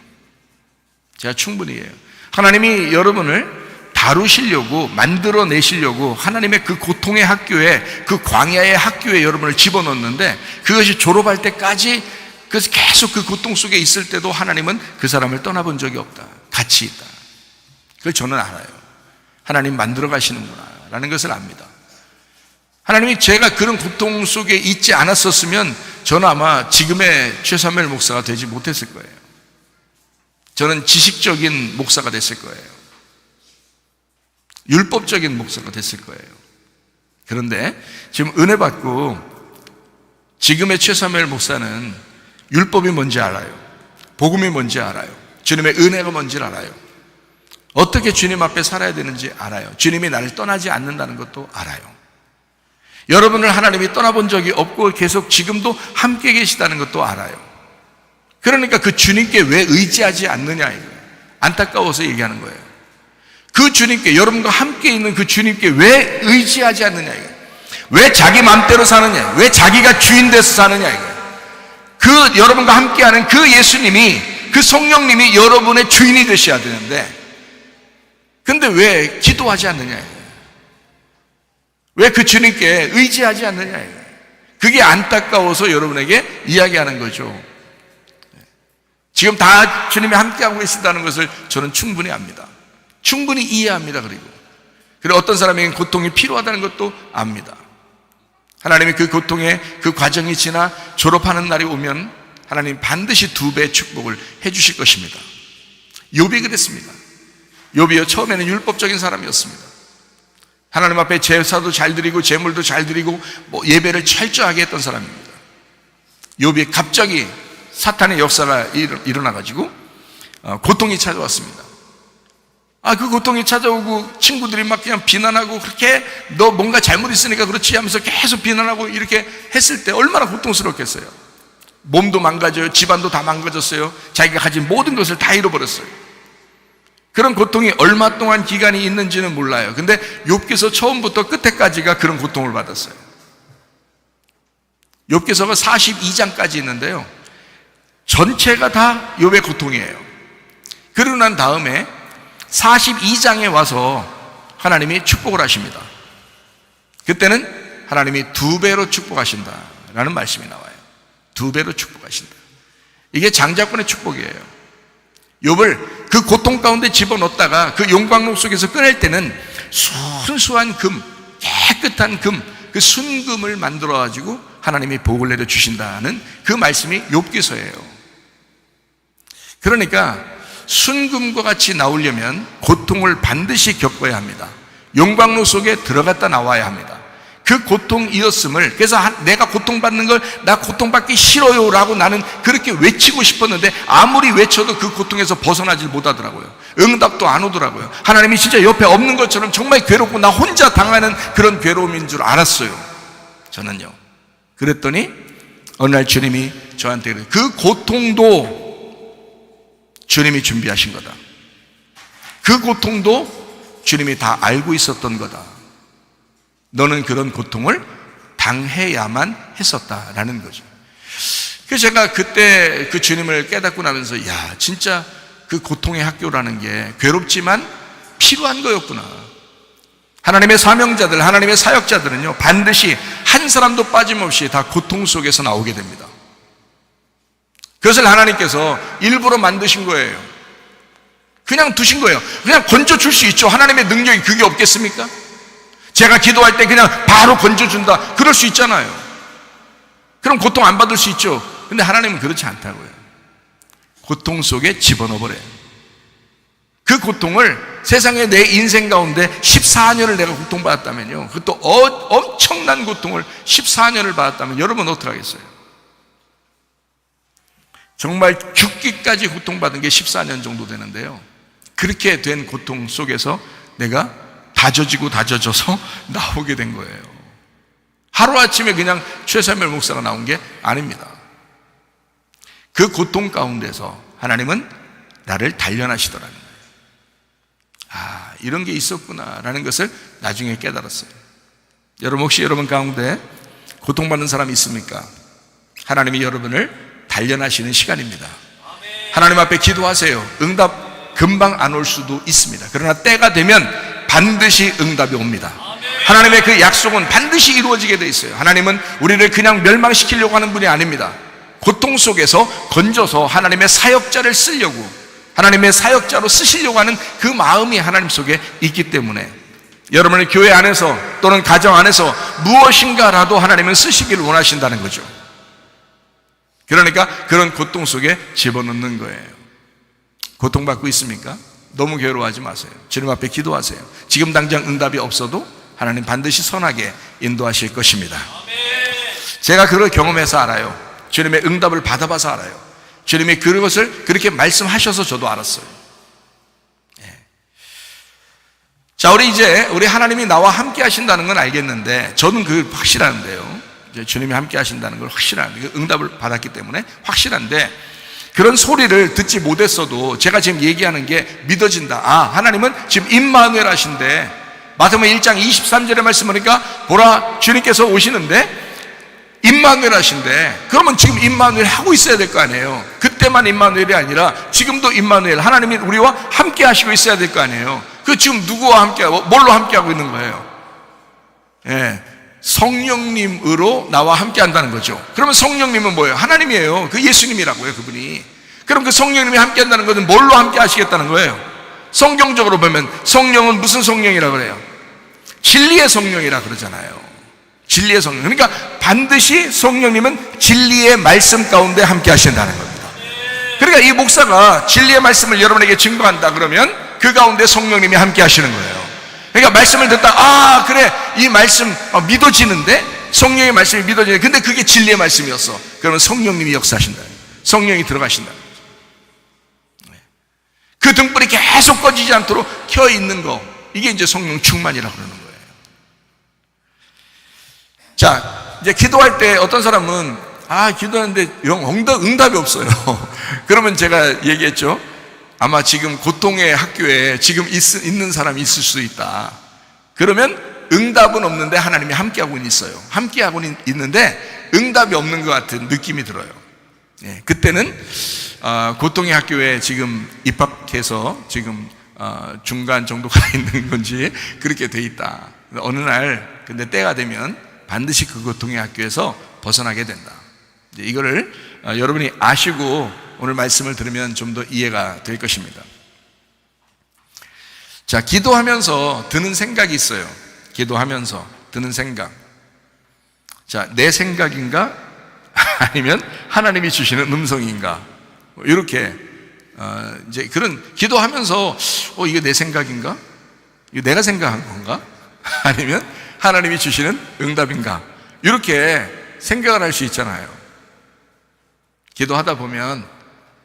제가 충분히 이해해요. 하나님이 여러분을 다루시려고, 만들어내시려고 하나님의 그 고통의 학교에, 그 광야의 학교에 여러분을 집어넣는데, 그것이 졸업할 때까지, 그래서 계속 그 고통 속에 있을 때도 하나님은 그 사람을 떠나본 적이 없다. 같이 있다. 그걸 저는 알아요. 하나님 만들어 가시는구나 라는 것을 압니다. 하나님이 제가 그런 고통 속에 있지 않았었으면 저는 아마 지금의 최사무엘 목사가 되지 못했을 거예요. 저는 지식적인 목사가 됐을 거예요. 율법적인 목사가 됐을 거예요. 그런데 지금 은혜 받고 지금의 최사무엘 목사는 율법이 뭔지 알아요. 복음이 뭔지 알아요. 주님의 은혜가 뭔지 알아요. 어떻게 주님 앞에 살아야 되는지 알아요. 주님이 나를 떠나지 않는다는 것도 알아요. 여러분을 하나님이 떠나본 적이 없고 계속 지금도 함께 계시다는 것도 알아요. 그러니까 그 주님께 왜 의지하지 않느냐 이거예요. 안타까워서 얘기하는 거예요. 그 주님께, 여러분과 함께 있는 그 주님께 왜 의지하지 않느냐 이거예요. 왜 자기 마음대로 사느냐, 왜 자기가 주인 돼서 사느냐 이거예요. 그 여러분과 함께하는 그 예수님이, 그 성령님이 여러분의 주인이 되셔야 되는데, 근데 왜 기도하지 않느냐 이거예요. 왜 그 주님께 의지하지 않느냐 이거예요. 그게 안타까워서 여러분에게 이야기하는 거죠. 지금 다 주님이 함께하고 계신다는 것을 저는 충분히 압니다. 충분히 이해합니다. 그리고 어떤 사람에게는 고통이 필요하다는 것도 압니다. 하나님이 그 고통의 그 과정이 지나 졸업하는 날이 오면 하나님 반드시 2배의 축복을 해주실 것입니다. 욥이 그랬습니다. 욥이요, 처음에는 율법적인 사람이었습니다. 하나님 앞에 제사도 잘 드리고 제물도 잘 드리고 예배를 철저하게 했던 사람입니다. 욥이 갑자기 사탄의 역사가 일어나가지고 고통이 찾아왔습니다. 그 고통이 찾아오고 친구들이 막 그냥 비난하고, 그렇게 너 뭔가 잘못했으니까 그렇지 하면서 계속 비난하고 이렇게 했을 때 얼마나 고통스럽겠어요. 몸도 망가져요. 집안도 다 망가졌어요. 자기가 가진 모든 것을 다 잃어버렸어요. 그런 고통이 얼마 동안 기간이 있는지는 몰라요. 근데 욥기서 처음부터 끝에까지가 그런 고통을 받았어요. 욥기서가 42장까지 있는데요, 전체가 다 욥의 고통이에요. 그러고 난 다음에 42장에 와서 하나님이 축복을 하십니다. 그때는 하나님이 2배로 축복하신다라는 말씀이 나와요. 2배로 축복하신다. 이게 장자권의 축복이에요. 욥을 그 고통 가운데 집어넣었다가 그 용광로 속에서 꺼낼 때는 순수한 금, 깨끗한 금, 그 순금을 만들어 가지고 하나님이 복을 내려 주신다는 그 말씀이 욥기서예요. 그러니까 순금과 같이 나오려면 고통을 반드시 겪어야 합니다. 용광로 속에 들어갔다 나와야 합니다. 그 고통이었음을, 그래서 내가 고통받는 걸 나 고통받기 싫어요 라고 나는 그렇게 외치고 싶었는데 아무리 외쳐도 그 고통에서 벗어나질 못하더라고요. 응답도 안 오더라고요. 하나님이 진짜 옆에 없는 것처럼 정말 괴롭고 나 혼자 당하는 그런 괴로움인 줄 알았어요, 저는요. 그랬더니 어느 날 주님이 저한테 그 고통도 주님이 준비하신 거다. 그 고통도 주님이 다 알고 있었던 거다. 너는 그런 고통을 당해야만 했었다라는 거죠. 그래서 제가 그때 그 주님을 깨닫고 나면서 야, 진짜 그 고통의 학교라는 게 괴롭지만 필요한 거였구나. 하나님의 사명자들, 하나님의 사역자들은요, 반드시 한 사람도 빠짐없이 다 고통 속에서 나오게 됩니다. 그것을 하나님께서 일부러 만드신 거예요. 그냥 두신 거예요. 그냥 건져줄 수 있죠. 하나님의 능력이 그게 없겠습니까? 제가 기도할 때 그냥 바로 건져준다, 그럴 수 있잖아요. 그럼 고통 안 받을 수 있죠. 근데 하나님은 그렇지 않다고요. 고통 속에 집어넣어버려요. 그 고통을 세상에 내 인생 가운데 14년을 내가 고통받았다면요, 그것도 엄청난 고통을 14년을 받았다면 여러분 어떻게 하겠어요? 정말 죽기까지 고통받은 게 14년 정도 되는데요, 그렇게 된 고통 속에서 내가 다져져서 나오게 된 거예요. 하루아침에 그냥 최사무엘 목사가 나온 게 아닙니다. 그 고통 가운데서 하나님은 나를 단련하시더라는 거예요. 아, 이런 게 있었구나라는 것을 나중에 깨달았어요. 여러분, 혹시 여러분 가운데 고통받는 사람이 있습니까? 하나님이 여러분을 단련하시는 시간입니다. 하나님 앞에 기도하세요. 응답 금방 안 올 수도 있습니다. 그러나 때가 되면 반드시 응답이 옵니다. 하나님의 그 약속은 반드시 이루어지게 돼 있어요. 하나님은 우리를 그냥 멸망시키려고 하는 분이 아닙니다. 고통 속에서 건져서 하나님의 사역자를 쓰려고, 하나님의 사역자로 쓰시려고 하는 그 마음이 하나님 속에 있기 때문에 여러분의 교회 안에서 또는 가정 안에서 무엇인가라도 하나님은 쓰시기를 원하신다는 거죠. 그러니까 그런 고통 속에 집어넣는 거예요. 고통받고 있습니까? 너무 괴로워하지 마세요. 주님 앞에 기도하세요. 지금 당장 응답이 없어도 하나님 반드시 선하게 인도하실 것입니다. 제가 그걸 경험해서 알아요. 주님의 응답을 받아봐서 알아요. 주님이 그것을 그렇게 말씀하셔서 저도 알았어요. 자, 우리 하나님이 나와 함께 하신다는 건 알겠는데, 저는 그게 확실한데요, 이제 주님이 함께 하신다는 걸 확실한데, 응답을 받았기 때문에 확실한데, 그런 소리를 듣지 못했어도 제가 지금 얘기하는 게 믿어진다. 아, 하나님은 지금 임마누엘 하신데, 마태복음 1장 23절의 말씀하니까 보라, 주님께서 오시는데 임마누엘 하신데, 그러면 지금 임마누엘 하고 있어야 될 거 아니에요. 그때만 임마누엘이 아니라 지금도 임마누엘, 하나님이 우리와 함께 하시고 있어야 될 거 아니에요. 그 지금 누구와 함께하고 뭘로 함께하고 있는 거예요? 성령님으로 나와 함께 한다는 거죠. 그러면 성령님은 뭐예요? 하나님이에요. 그 예수님이라고요, 그분이. 그럼 그 성령님이 함께 한다는 것은 뭘로 함께 하시겠다는 거예요? 성경적으로 보면 성령은 무슨 성령이라고 그래요? 진리의 성령이라 그러잖아요. 진리의 성령. 그러니까 반드시 성령님은 진리의 말씀 가운데 함께 하신다는 겁니다. 그러니까 이 목사가 진리의 말씀을 여러분에게 증거한다 그러면 그 가운데 성령님이 함께 하시는 거예요. 그러니까 말씀을 듣다, 아, 그래, 이 말씀 믿어지는데, 성령의 말씀이 믿어지는데, 근데 그게 진리의 말씀이었어. 그러면 성령님이 역사하신다. 성령이 들어가신다. 그 등불이 계속 꺼지지 않도록 켜 있는 거, 이게 이제 성령 충만이라고 그러는 거예요. 자, 이제 기도할 때 어떤 사람은 기도하는데 응답이 없어요. 그러면 제가 얘기했죠. 아마 지금 고통의 학교에 지금 있는 사람이 있을 수 있다. 그러면 응답은 없는데 하나님이 함께하고 있어요. 함께하고 있는데 응답이 없는 것 같은 느낌이 들어요. 그때는 고통의 학교에 지금 입학해서 지금 중간 정도 가 있는 건지 그렇게 돼 있다. 어느 날 근데 때가 되면 반드시 그 고통의 학교에서 벗어나게 된다. 이거를 여러분이 아시고 오늘 말씀을 들으면 좀 더 이해가 될 것입니다. 자, 기도하면서 드는 생각이 있어요. 기도하면서 드는 생각. 자, 내 생각인가? 아니면 하나님이 주시는 음성인가? 이렇게 이제 그런 기도하면서 이게 내 생각인가? 이거 내가 생각한 건가? 아니면 하나님이 주시는 응답인가? 이렇게 생각을 할 수 있잖아요. 기도하다 보면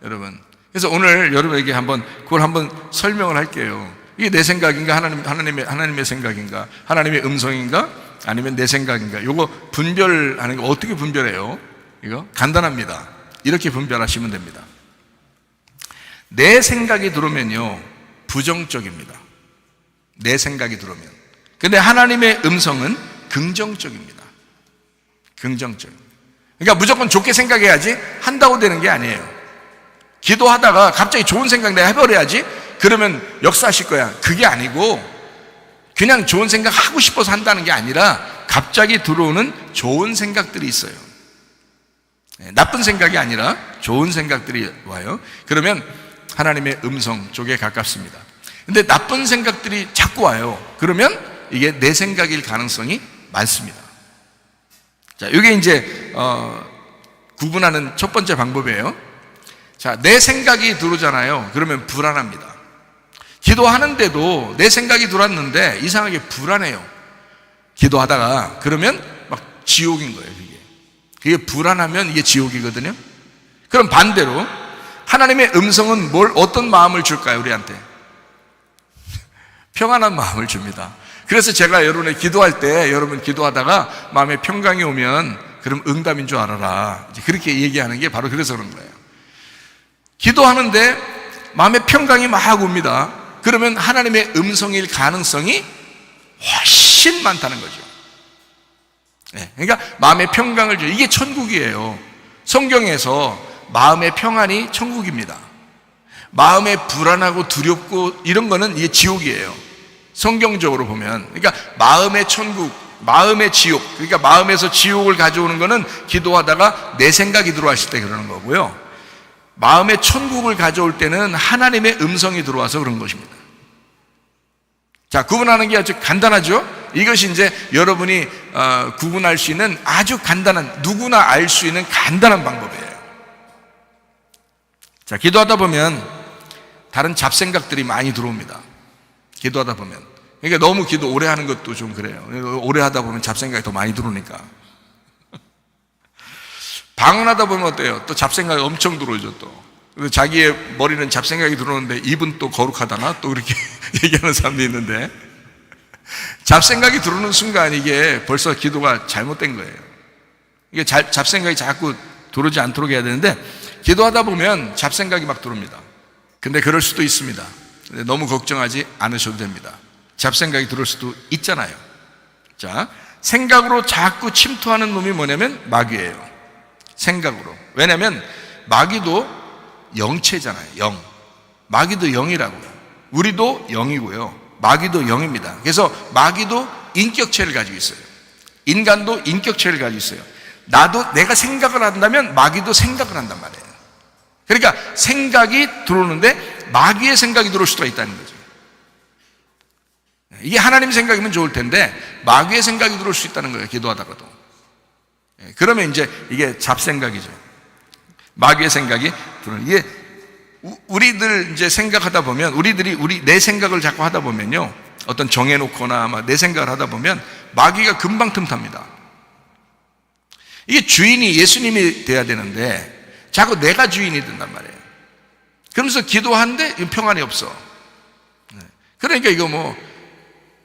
여러분, 그래서 오늘 여러분에게 그걸 한번 설명을 할게요. 이게 내 생각인가? 하나님의 생각인가? 하나님의 음성인가? 아니면 내 생각인가? 이거 분별하는 거 어떻게 분별해요? 이거 간단합니다. 이렇게 분별하시면 됩니다. 내 생각이 들어오면요, 부정적입니다. 내 생각이 들어오면. 근데 하나님의 음성은 긍정적입니다. 긍정적. 그러니까 무조건 좋게 생각해야지 한다고 되는 게 아니에요. 기도하다가 갑자기 좋은 생각 내가 해버려야지 그러면 역사하실 거야. 그게 아니고 그냥 좋은 생각 하고 싶어서 한다는 게 아니라 갑자기 들어오는 좋은 생각들이 있어요. 나쁜 생각이 아니라 좋은 생각들이 와요. 그러면 하나님의 음성 쪽에 가깝습니다. 근데 나쁜 생각들이 자꾸 와요. 그러면 이게 내 생각일 가능성이 많습니다. 자, 이게 이제 구분하는 첫 번째 방법이에요. 자, 내 생각이 들어오잖아요. 그러면 불안합니다. 기도하는데도 내 생각이 들어왔는데 이상하게 불안해요. 기도하다가 그러면 막 지옥인 거예요. 그게 불안하면 이게 지옥이거든요. 그럼 반대로 하나님의 음성은 어떤 마음을 줄까요? 우리한테 평안한 마음을 줍니다. 그래서 제가 여러분의 기도할 때 여러분 기도하다가 마음에 평강이 오면 그럼 응답인 줄 알아라, 그렇게 얘기하는 게 바로 그래서 그런 거예요. 기도하는데 마음에 평강이 막 옵니다. 그러면 하나님의 음성일 가능성이 훨씬 많다는 거죠. 그러니까 마음의 평강을 줘요. 이게 천국이에요. 성경에서 마음의 평안이 천국입니다. 마음에 불안하고 두렵고 이런 거는 이게 지옥이에요. 성경적으로 보면. 그러니까 마음의 천국, 마음의 지옥, 그러니까 마음에서 지옥을 가져오는 거는 기도하다가 내 생각이 들어왔을 때 그러는 거고요. 마음의 천국을 가져올 때는 하나님의 음성이 들어와서 그런 것입니다. 자, 구분하는 게 아주 간단하죠? 이것이 이제 여러분이 구분할 수 있는 아주 간단한, 누구나 알 수 있는 간단한 방법이에요. 자, 기도하다 보면 다른 잡생각들이 많이 들어옵니다. 기도하다 보면. 그러니까 너무 기도 오래 하는 것도 좀 그래요. 오래 하다 보면 잡생각이 더 많이 들어오니까. 방언하다 보면 어때요? 또 잡생각이 엄청 들어오죠, 또. 자기의 머리는 잡생각이 들어오는데 입은 또 거룩하다나? 또 그렇게 얘기하는 사람도 있는데, 잡생각이 들어오는 순간 이게 벌써 기도가 잘못된 거예요. 이게 잡생각이 자꾸 들어오지 않도록 해야 되는데, 기도하다 보면 잡생각이 막 들어옵니다. 근데 그럴 수도 있습니다. 근데 너무 걱정하지 않으셔도 됩니다. 잡생각이 들어올 수도 있잖아요. 자, 생각으로 자꾸 침투하는 놈이 뭐냐면 마귀예요. 생각으로. 왜냐면 마귀도 영체잖아요. 영. 마귀도 영이라고요. 우리도 영이고요. 마귀도 영입니다. 그래서 마귀도 인격체를 가지고 있어요. 인간도 인격체를 가지고 있어요. 내가 생각을 한다면 마귀도 생각을 한단 말이에요. 그러니까 생각이 들어오는데 마귀의 생각이 들어올 수가 있다는 거죠. 이게 하나님 생각이면 좋을 텐데 마귀의 생각이 들어올 수 있다는 거예요. 기도하다가도. 그러면 이제 이게 잡생각이죠. 마귀의 생각이 들어오는. 이게 우리들 이제 생각하다 보면 내 생각을 자꾸 하다 보면요, 어떤 정해놓거나 막 내 생각을 하다 보면 마귀가 금방 틈탑니다. 이게 주인이 예수님이 돼야 되는데 자꾸 내가 주인이 된단 말이에요. 그러면서 기도하는데 평안이 없어. 그러니까 이거 뭐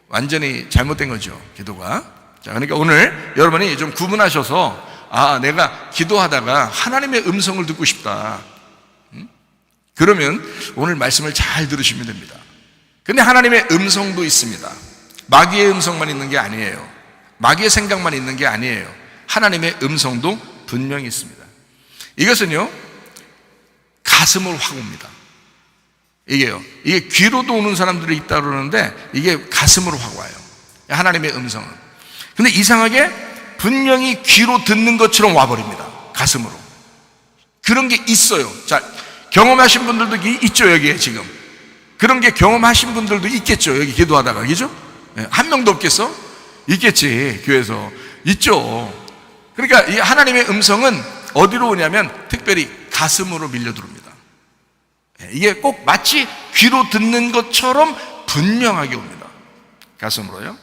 완전히 잘못된 거죠, 기도가. 자, 그러니까 오늘 여러분이 좀 구분하셔서 내가 기도하다가 하나님의 음성을 듣고 싶다. 그러면 오늘 말씀을 잘 들으시면 됩니다. 근데 하나님의 음성도 있습니다. 마귀의 음성만 있는 게 아니에요. 마귀의 생각만 있는 게 아니에요. 하나님의 음성도 분명히 있습니다. 이것은요, 가슴을 확 옵니다. 이게 귀로도 오는 사람들이 있다고 그러는데 이게 가슴으로 확 와요. 하나님의 음성은. 근데 이상하게 분명히 귀로 듣는 것처럼 와버립니다. 가슴으로. 그런 게 있어요. 자, 경험하신 분들도 있죠, 여기에 지금. 그런 게 경험하신 분들도 있겠죠, 여기 기도하다가. 그죠? 한 명도 없겠어? 있겠지, 교회에서. 있죠. 그러니까 이 하나님의 음성은 어디로 오냐면 특별히 가슴으로 밀려 들어옵니다. 이게 꼭 마치 귀로 듣는 것처럼 분명하게 옵니다. 가슴으로요.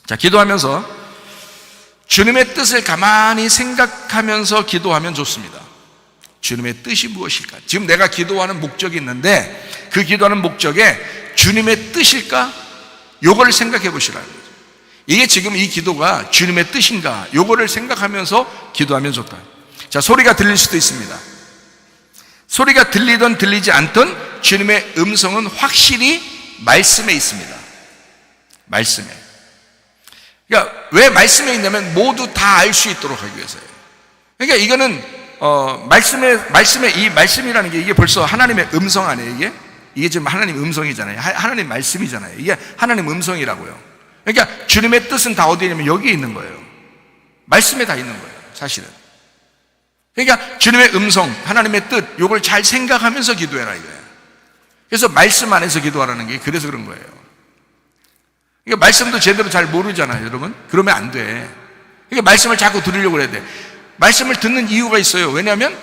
자, 기도하면서 주님의 뜻을 가만히 생각하면서 기도하면 좋습니다. 주님의 뜻이 무엇일까? 지금 내가 기도하는 목적이 있는데 그 기도하는 목적에 주님의 뜻일까? 요거를 생각해 보시라는 거죠. 이게 지금 이 기도가 주님의 뜻인가? 요거를 생각하면서 기도하면 좋다. 자, 소리가 들릴 수도 있습니다. 소리가 들리든 들리지 않든 주님의 음성은 확실히 말씀에 있습니다. 말씀에. 그러니까 왜 말씀에 있냐면 모두 다 알 수 있도록 하기 위해서예요. 그러니까 이거는 말씀에 이 말씀이라는 게 이게 벌써 하나님의 음성 아니에요? 이게 지금 하나님 음성이잖아요. 하나님 말씀이잖아요. 이게 하나님 음성이라고요. 그러니까 주님의 뜻은 다 어디에 있냐면 여기에 있는 거예요. 말씀에 다 있는 거예요, 사실은. 그러니까 주님의 음성, 하나님의 뜻, 이걸 잘 생각하면서 기도해라 이거예요. 그래서 말씀 안에서 기도하라는 게 그래서 그런 거예요. 그러니까 말씀도 제대로 잘 모르잖아요, 여러분. 그러면 안 돼. 그러니까 말씀을 자꾸 들으려고 해야 돼. 말씀을 듣는 이유가 있어요. 왜냐하면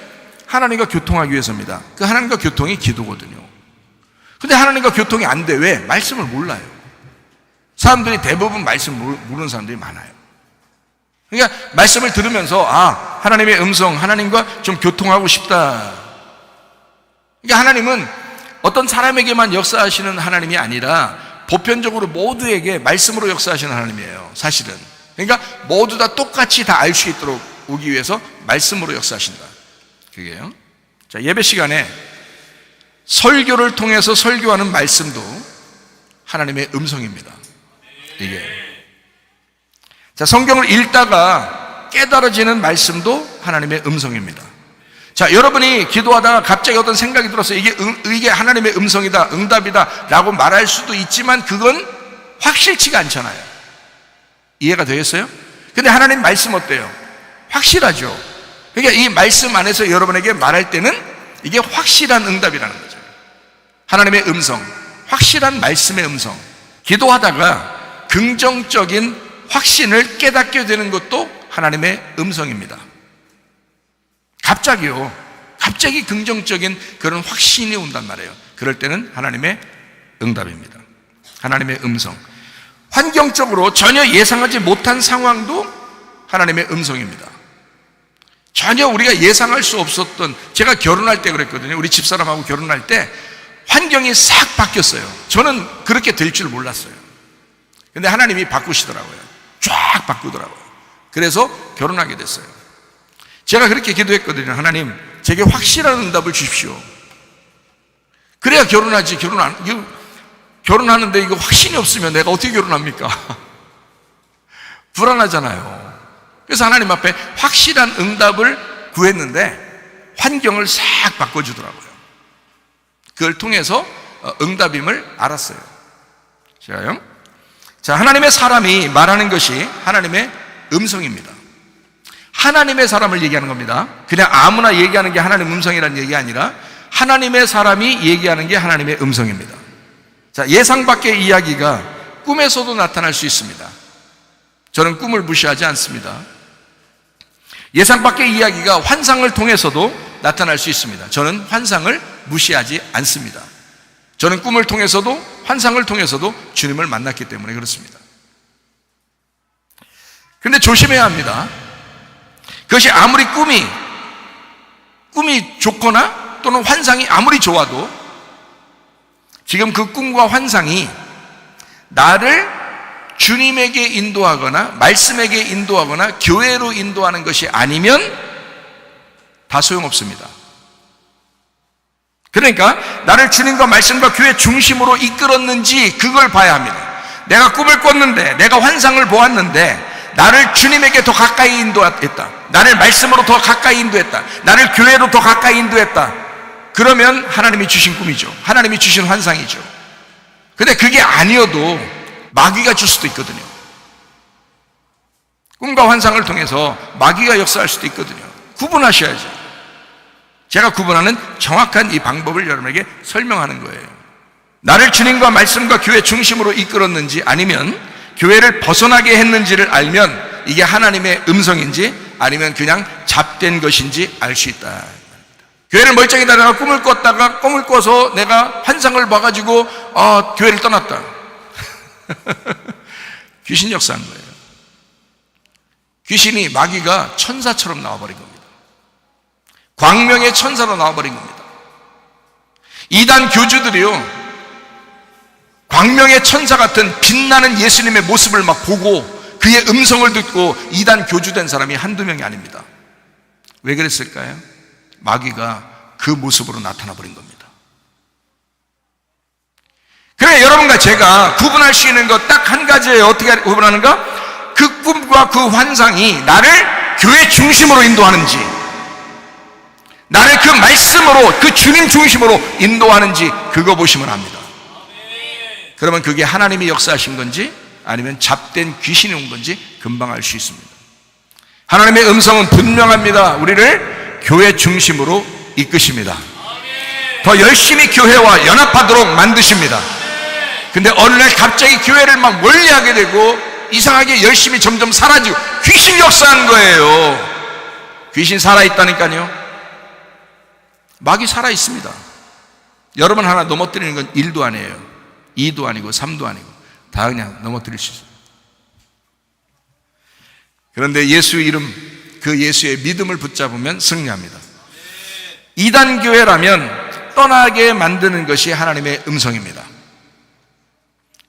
하나님과 교통하기 위해서입니다. 그 하나님과 교통이 기도거든요. 근데 하나님과 교통이 안 돼. 왜? 말씀을 몰라요. 사람들이 대부분 말씀 모르는 사람들이 많아요. 그러니까 말씀을 들으면서 하나님의 음성, 하나님과 좀 교통하고 싶다. 그러니까 하나님은 어떤 사람에게만 역사하시는 하나님이 아니라 보편적으로 모두에게 말씀으로 역사하시는 하나님이에요, 사실은. 그러니까 모두 다 똑같이 다 알 수 있도록 오기 위해서 말씀으로 역사하신다. 그게요. 자, 예배 시간에 설교를 통해서 설교하는 말씀도 하나님의 음성입니다. 이게. 자, 성경을 읽다가 깨달아지는 말씀도 하나님의 음성입니다. 자, 여러분이 기도하다가 갑자기 어떤 생각이 들어서 이게 하나님의 음성이다, 응답이다 라고 말할 수도 있지만 그건 확실치가 않잖아요. 이해가 되겠어요? 근데 하나님 말씀 어때요? 확실하죠. 그러니까 이 말씀 안에서 여러분에게 말할 때는 이게 확실한 응답이라는 거죠. 하나님의 음성, 확실한 말씀의 음성. 기도하다가 긍정적인 확신을 깨닫게 되는 것도 하나님의 음성입니다. 갑자기요. 갑자기 긍정적인 그런 확신이 온단 말이에요. 그럴 때는 하나님의 응답입니다. 하나님의 음성. 환경적으로 전혀 예상하지 못한 상황도 하나님의 음성입니다. 전혀 우리가 예상할 수 없었던, 제가 결혼할 때 그랬거든요. 우리 집사람하고 결혼할 때 환경이 싹 바뀌었어요. 저는 그렇게 될 줄 몰랐어요. 근데 하나님이 바꾸시더라고요. 쫙 바꾸더라고요. 그래서 결혼하게 됐어요. 제가 그렇게 기도했거든요. 하나님, 제게 확실한 응답을 주십시오. 그래야 결혼하지. 결혼하는데 이거 확신이 없으면 내가 어떻게 결혼합니까? 불안하잖아요. 그래서 하나님 앞에 확실한 응답을 구했는데 환경을 싹 바꿔주더라고요. 그걸 통해서 응답임을 알았어요. 제가요. 자, 하나님의 사람이 말하는 것이 하나님의 음성입니다. 하나님의 사람을 얘기하는 겁니다. 그냥 아무나 얘기하는 게 하나님의 음성이라는 얘기 아니라 하나님의 사람이 얘기하는 게 하나님의 음성입니다. 자, 예상 밖의 이야기가 꿈에서도 나타날 수 있습니다. 저는 꿈을 무시하지 않습니다. 예상 밖의 이야기가 환상을 통해서도 나타날 수 있습니다. 저는 환상을 무시하지 않습니다. 저는 꿈을 통해서도 환상을 통해서도 주님을 만났기 때문에 그렇습니다. 그런데 조심해야 합니다. 그것이 아무리 꿈이 좋거나 또는 환상이 아무리 좋아도 지금 그 꿈과 환상이 나를 주님에게 인도하거나 말씀에게 인도하거나 교회로 인도하는 것이 아니면 다 소용없습니다. 그러니까 나를 주님과 말씀과 교회 중심으로 이끌었는지 그걸 봐야 합니다. 내가 꿈을 꿨는데, 내가 환상을 보았는데 나를 주님에게 더 가까이 인도했다, 나를 말씀으로 더 가까이 인도했다, 나를 교회로 더 가까이 인도했다, 그러면 하나님이 주신 꿈이죠. 하나님이 주신 환상이죠. 근데 그게 아니어도 마귀가 줄 수도 있거든요. 꿈과 환상을 통해서 마귀가 역사할 수도 있거든요. 구분하셔야죠. 제가 구분하는 정확한 이 방법을 여러분에게 설명하는 거예요. 나를 주님과 말씀과 교회 중심으로 이끌었는지 아니면 교회를 벗어나게 했는지를 알면 이게 하나님의 음성인지 아니면 그냥 잡된 것인지 알 수 있다. 교회를 멀쩡히 다니다가 꿈을 꿨다가 꿈을 꿔서 내가 환상을 봐가지고 교회를 떠났다. 귀신 역사한 거예요. 귀신이, 마귀가 천사처럼 나와버린 겁니다. 광명의 천사로 나와버린 겁니다. 이단 교주들이요, 광명의 천사 같은 빛나는 예수님의 모습을 막 보고 그의 음성을 듣고 이단 교주된 사람이 한두 명이 아닙니다. 왜 그랬을까요? 마귀가 그 모습으로 나타나 버린 겁니다. 그래, 여러분과 제가 구분할 수 있는 것 딱 한 가지예요. 어떻게 구분하는가? 그 꿈과 그 환상이 나를 교회 중심으로 인도하는지, 나를 그 말씀으로, 그 주님 중심으로 인도하는지, 그거 보시면 압니다. 그러면 그게 하나님이 역사하신 건지 아니면 잡된 귀신이 온 건지 금방 알 수 있습니다. 하나님의 음성은 분명합니다. 우리를 교회 중심으로 이끄십니다. 더 열심히 교회와 연합하도록 만드십니다. 근데 어느 날 갑자기 교회를 막 멀리하게 되고 이상하게 열심히 점점 사라지고, 귀신이 역사하는 거예요. 귀신 살아있다니까요. 마귀 살아있습니다. 여러분 하나 넘어뜨리는 건 1도 아니에요. 2도 아니고 3도 아니고 다 그냥 넘어뜨릴 수 있어요. 그런데 예수 이름, 그 예수의 믿음을 붙잡으면 승리합니다. 이단 교회라면 떠나게 만드는 것이 하나님의 음성입니다.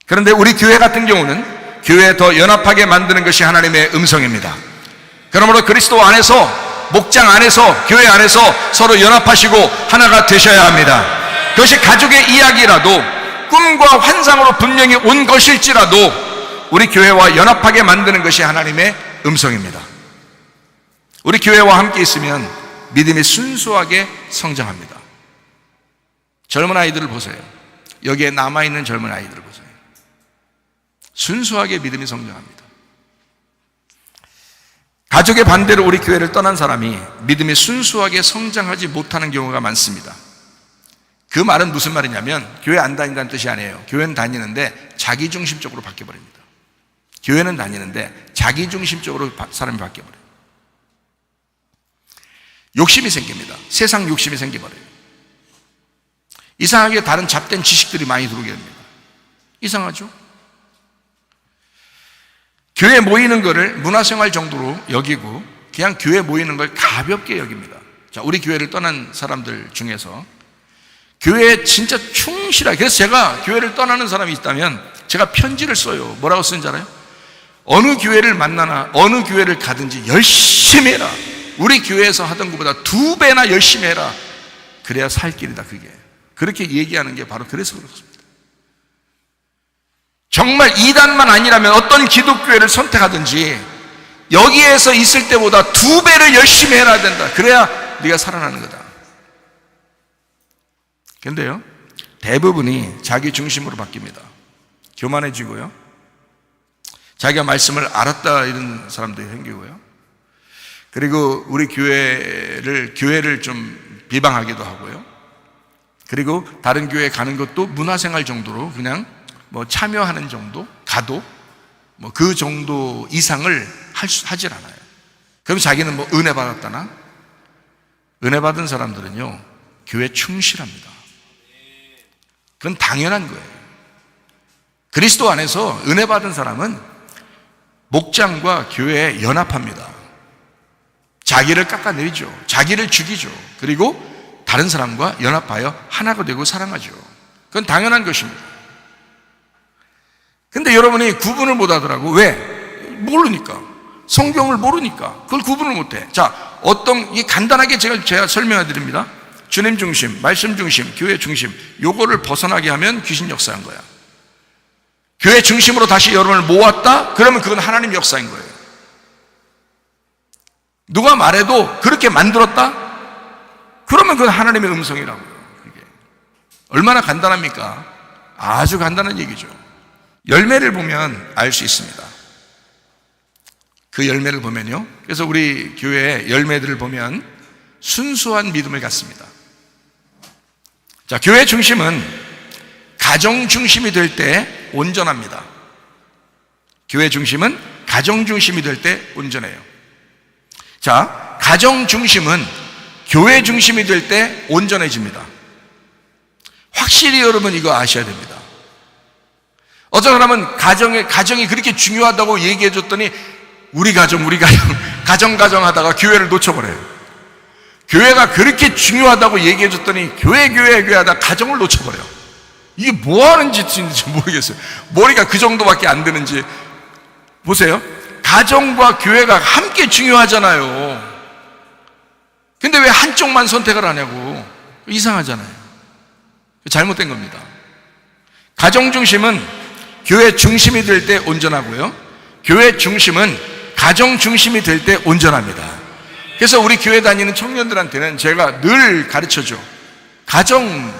그런데 우리 교회 같은 경우는 교회 더 연합하게 만드는 것이 하나님의 음성입니다. 그러므로 그리스도 안에서, 목장 안에서, 교회 안에서 서로 연합하시고 하나가 되셔야 합니다. 그것이 가족의 이야기라도, 꿈과 환상으로 분명히 온 것일지라도 우리 교회와 연합하게 만드는 것이 하나님의 음성입니다. 우리 교회와 함께 있으면 믿음이 순수하게 성장합니다. 젊은 아이들을 보세요. 여기에 남아있는 젊은 아이들을 보세요. 순수하게 믿음이 성장합니다. 가족의 반대로 우리 교회를 떠난 사람이 믿음이 순수하게 성장하지 못하는 경우가 많습니다. 그 말은 무슨 말이냐면, 교회 안 다닌다는 뜻이 아니에요. 교회는 다니는데 자기중심적으로 바뀌어버립니다. 교회는 다니는데 자기중심적으로 사람이 바뀌어버려요. 욕심이 생깁니다. 세상 욕심이 생겨버려요. 이상하게 다른 잡된 지식들이 많이 들어오게 됩니다. 이상하죠? 교회 모이는 거를 문화생활 정도로 여기고 그냥 교회 모이는 걸 가볍게 여깁니다. 자, 우리 교회를 떠난 사람들 중에서 교회에 진짜 충실하게, 그래서 제가 교회를 떠나는 사람이 있다면 제가 편지를 써요. 뭐라고 쓰는지 알아요? 어느 교회를 만나나 어느 교회를 가든지 열심히 해라. 우리 교회에서 하던 것보다 2배나 열심히 해라. 그래야 살 길이다. 그게 그렇게 얘기하는 게 바로 그래서 그렇습니다. 정말 이단만 아니라면 어떤 기독교회를 선택하든지 여기에서 있을 때보다 2배를 열심히 해야 된다. 그래야 네가 살아나는 거다. 그런데요, 대부분이 자기 중심으로 바뀝니다. 교만해지고요, 자기가 말씀을 알았다 이런 사람들이 생기고요, 그리고 우리 교회를 좀 비방하기도 하고요, 그리고 다른 교회에 가는 것도 문화생활 정도로 그냥 뭐 참여하는 정도, 가도 뭐 그 정도 이상을 하질 않아요. 그럼 자기는 뭐 은혜 받았다나? 은혜 받은 사람들은요, 교회 충실합니다. 그건 당연한 거예요. 그리스도 안에서 은혜 받은 사람은 목장과 교회에 연합합니다. 자기를 깎아내리죠. 자기를 죽이죠. 그리고 다른 사람과 연합하여 하나가 되고 사랑하죠. 그건 당연한 것입니다. 근데 여러분이 구분을 못 하더라고. 왜? 모르니까. 성경을 모르니까. 그걸 구분을 못 해. 자, 간단하게 제가 설명해 드립니다. 주님 중심, 말씀 중심, 교회 중심, 요거를 벗어나게 하면 귀신 역사한 거야. 교회 중심으로 다시 여러분을 모았다? 그러면 그건 하나님 역사인 거예요. 누가 말해도 그렇게 만들었다? 그러면 그건 하나님의 음성이라고요. 그게 얼마나 간단합니까? 아주 간단한 얘기죠. 열매를 보면 알 수 있습니다. 그 열매를 보면요, 그래서 우리 교회의 열매들을 보면 순수한 믿음을 갖습니다. 자, 교회 중심은 가정 중심이 될 때 온전합니다. 교회 중심은 가정 중심이 될 때 온전해요. 자, 가정 중심은 교회 중심이 될 때 온전해집니다. 확실히 여러분 이거 아셔야 됩니다. 어떤 사람은 가정이 그렇게 중요하다고 얘기해 줬더니 우리 가정 가정 하다가 교회를 놓쳐버려요. 교회가 그렇게 중요하다고 얘기해 줬더니 교회 하다 가정을 놓쳐버려요. 이게 뭐 하는 짓인지 모르겠어요. 머리가 그 정도밖에 안 되는지. 보세요, 가정과 교회가 함께 중요하잖아요. 근데 왜 한쪽만 선택을 하냐고. 이상하잖아요. 잘못된 겁니다. 가정 중심은 교회 중심이 될 때 온전하고요, 교회 중심은 가정 중심이 될 때 온전합니다. 그래서 우리 교회 다니는 청년들한테는 제가 늘 가르쳐줘. 가정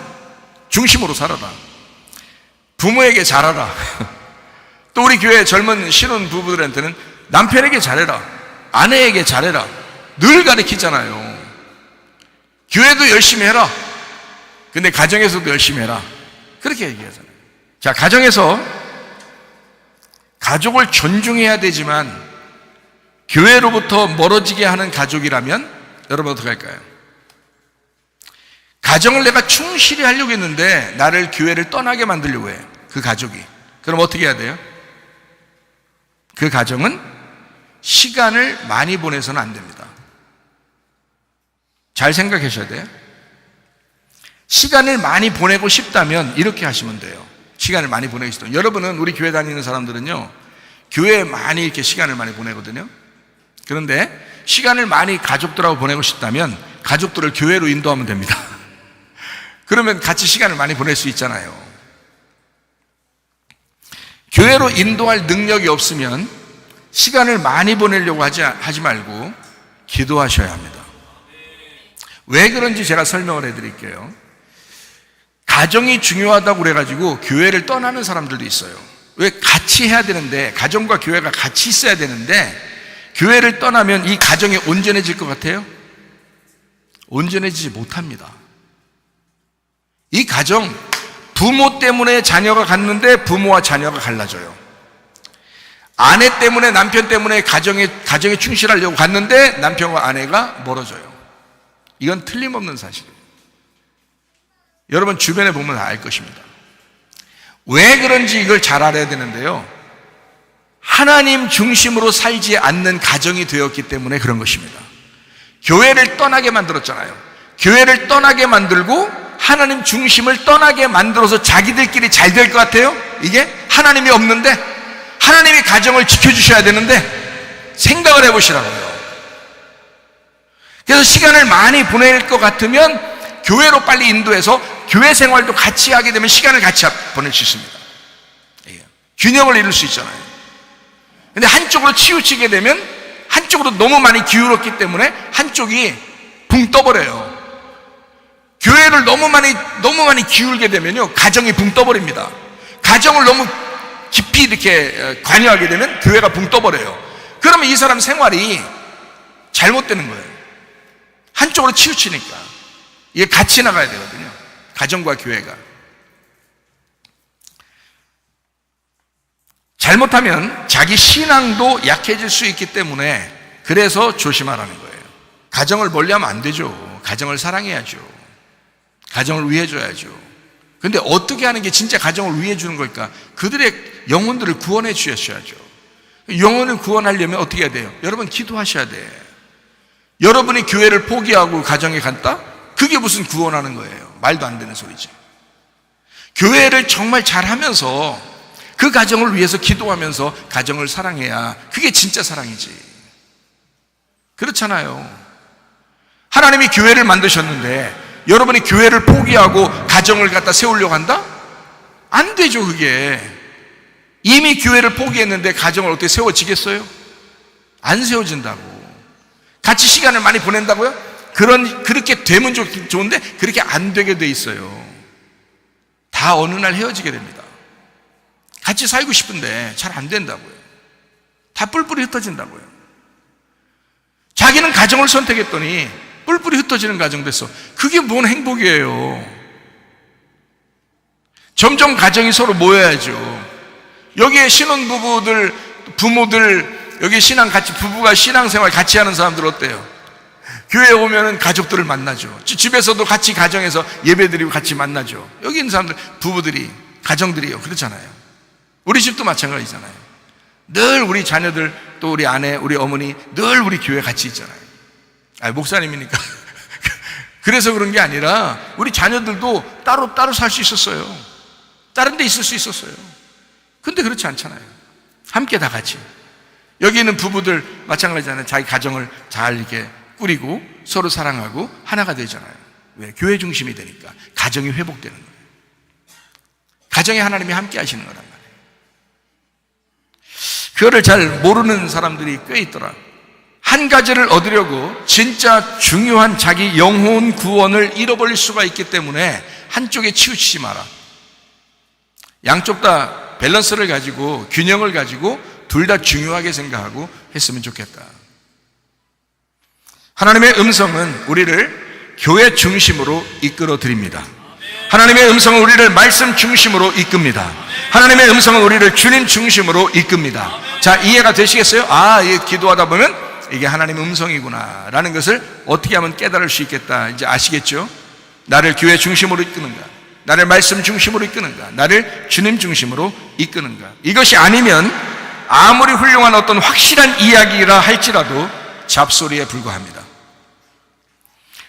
중심으로 살아라. 부모에게 잘하라. 또 우리 교회 젊은 신혼 부부들한테는 남편에게 잘해라, 아내에게 잘해라. 늘 가르치잖아요. 교회도 열심히 해라. 근데 가정에서도 열심히 해라. 그렇게 얘기하잖아요. 자, 가정에서 가족을 존중해야 되지만 교회로부터 멀어지게 하는 가족이라면 여러분 어떻게 할까요? 가정을 내가 충실히 하려고 했는데 나를 교회를 떠나게 만들려고 해, 그 가족이. 그럼 어떻게 해야 돼요? 그 가정은 시간을 많이 보내서는 안 됩니다. 잘 생각하셔야 돼요. 시간을 많이 보내고 싶다면 이렇게 하시면 돼요. 시간을 많이 보내고 싶다면. 여러분은, 우리 교회 다니는 사람들은요, 교회에 많이 이렇게 시간을 많이 보내거든요. 그런데 시간을 많이 가족들하고 보내고 싶다면 가족들을 교회로 인도하면 됩니다. 그러면 같이 시간을 많이 보낼 수 있잖아요. 교회로 인도할 능력이 없으면 시간을 많이 보내려고 하지 말고 기도하셔야 합니다. 왜 그런지 제가 설명을 해드릴게요. 가정이 중요하다고 그래가지고 교회를 떠나는 사람들도 있어요. 왜? 같이 해야 되는데, 가정과 교회가 같이 있어야 되는데 교회를 떠나면 이 가정이 온전해질 것 같아요? 온전해지지 못합니다. 이 가정, 부모 때문에 자녀가 갔는데 부모와 자녀가 갈라져요. 아내 때문에, 남편 때문에 가정에 충실하려고 갔는데 남편과 아내가 멀어져요. 이건 틀림없는 사실이에요. 여러분 주변에 보면 알 것입니다. 왜 그런지 이걸 잘 알아야 되는데요, 하나님 중심으로 살지 않는 가정이 되었기 때문에 그런 것입니다. 교회를 떠나게 만들었잖아요. 교회를 떠나게 만들고 하나님 중심을 떠나게 만들어서 자기들끼리 잘 될 것 같아요? 이게 하나님이 없는데, 하나님이 가정을 지켜주셔야 되는데, 생각을 해보시라고요. 그래서 시간을 많이 보낼 것 같으면 교회로 빨리 인도해서 교회 생활도 같이 하게 되면 시간을 같이 보낼 수 있습니다. 균형을 이룰 수 있잖아요. 근데 한쪽으로 치우치게 되면, 한쪽으로 너무 많이 기울었기 때문에 한쪽이 붕 떠버려요. 교회를 너무 많이 기울게 되면요, 가정이 붕 떠버립니다. 가정을 너무 깊이 이렇게 관여하게 되면 교회가 붕 떠버려요. 그러면 이 사람 생활이 잘못되는 거예요. 한쪽으로 치우치니까. 이게 같이 나가야 되거든요, 가정과 교회가. 잘못하면 자기 신앙도 약해질 수 있기 때문에, 그래서 조심하라는 거예요. 가정을 멀리하면 안 되죠. 가정을 사랑해야죠. 가정을 위해줘야죠. 근데 어떻게 하는 게 진짜 가정을 위해주는 걸까? 그들의 영혼들을 구원해 주셔야죠. 영혼을 구원하려면 어떻게 해야 돼요? 여러분 기도하셔야 돼. 여러분이 교회를 포기하고 가정에 갔다? 그게 무슨 구원하는 거예요? 말도 안 되는 소리지. 교회를 정말 잘하면서 그 가정을 위해서 기도하면서 가정을 사랑해야 그게 진짜 사랑이지. 그렇잖아요. 하나님이 교회를 만드셨는데 여러분이 교회를 포기하고 가정을 갖다 세우려고 한다? 안 되죠. 그게 이미 교회를 포기했는데 가정을 어떻게 세워지겠어요? 안 세워진다고. 같이 시간을 많이 보낸다고요? 그렇게 되면 좋은데 그렇게 안 되게 돼 있어요. 다 어느 날 헤어지게 됩니다. 같이 살고 싶은데 잘 안 된다고요. 다 뿔뿔이 흩어진다고요. 자기는 가정을 선택했더니 뿔뿔이 흩어지는 가정 됐어. 그게 뭔 행복이에요. 점점 가정이 서로 모여야죠. 여기에 신혼부부들, 부모들, 여기 부부가 신앙생활 같이 하는 사람들 어때요? 교회에 오면은 가족들을 만나죠. 집에서도 같이 가정에서 예배드리고 같이 만나죠. 여기 있는 사람들, 부부들이, 가정들이요. 그렇잖아요. 우리 집도 마찬가지잖아요. 늘 우리 자녀들, 또 우리 아내, 우리 어머니, 늘 우리 교회 같이 있잖아요. 목사님이니까. 그래서 그런 게 아니라 우리 자녀들도 따로 살 수 있었어요. 다른 데 있을 수 있었어요. 근데 그렇지 않잖아요. 함께 다 같이. 여기 있는 부부들 마찬가지잖아요. 자기 가정을 잘 이렇게 꾸리고 서로 사랑하고 하나가 되잖아요. 왜? 교회 중심이 되니까. 가정이 회복되는 거예요. 가정에 하나님이 함께 하시는 거란 말이에요. 그거를 잘 모르는 사람들이 꽤 있더라. 한 가지를 얻으려고 진짜 중요한 자기 영혼 구원을 잃어버릴 수가 있기 때문에 한쪽에 치우치지 마라. 양쪽 다 밸런스를 가지고, 균형을 가지고 둘 다 중요하게 생각하고 했으면 좋겠다. 하나님의 음성은 우리를 교회 중심으로 이끌어 드립니다. 하나님의 음성은 우리를 말씀 중심으로 이끕니다. 하나님의 음성은 우리를 주님 중심으로 이끕니다. 자, 이해가 되시겠어요? 아, 이게 기도하다 보면 이게 하나님의 음성이구나 라는 것을 어떻게 하면 깨달을 수 있겠다. 이제 아시겠죠? 나를 교회 중심으로 이끄는가, 나를 말씀 중심으로 이끄는가, 나를 주님 중심으로 이끄는가. 이것이 아니면 아무리 훌륭한 어떤 확실한 이야기라 할지라도 잡소리에 불과합니다.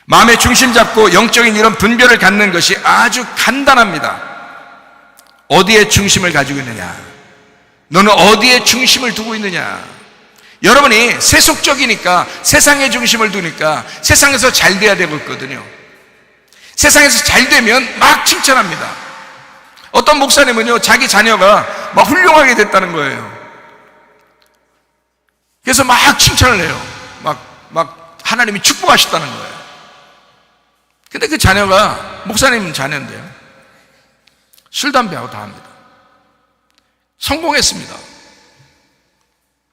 마음의 중심 잡고 영적인 이런 분별을 갖는 것이 아주 간단합니다. 어디에 중심을 가지고 있느냐, 너는 어디에 중심을 두고 있느냐. 여러분이 세속적이니까, 세상에 중심을 두니까 세상에서 잘 돼야 되거든요. 세상에서 잘 되면 막 칭찬합니다. 어떤 목사님은요, 자기 자녀가 막 훌륭하게 됐다는 거예요. 그래서 막 칭찬을 해요. 막 하나님이 축복하셨다는 거예요. 근데 그 자녀가 목사님 자녀인데요, 술, 담배하고 다 합니다. 성공했습니다.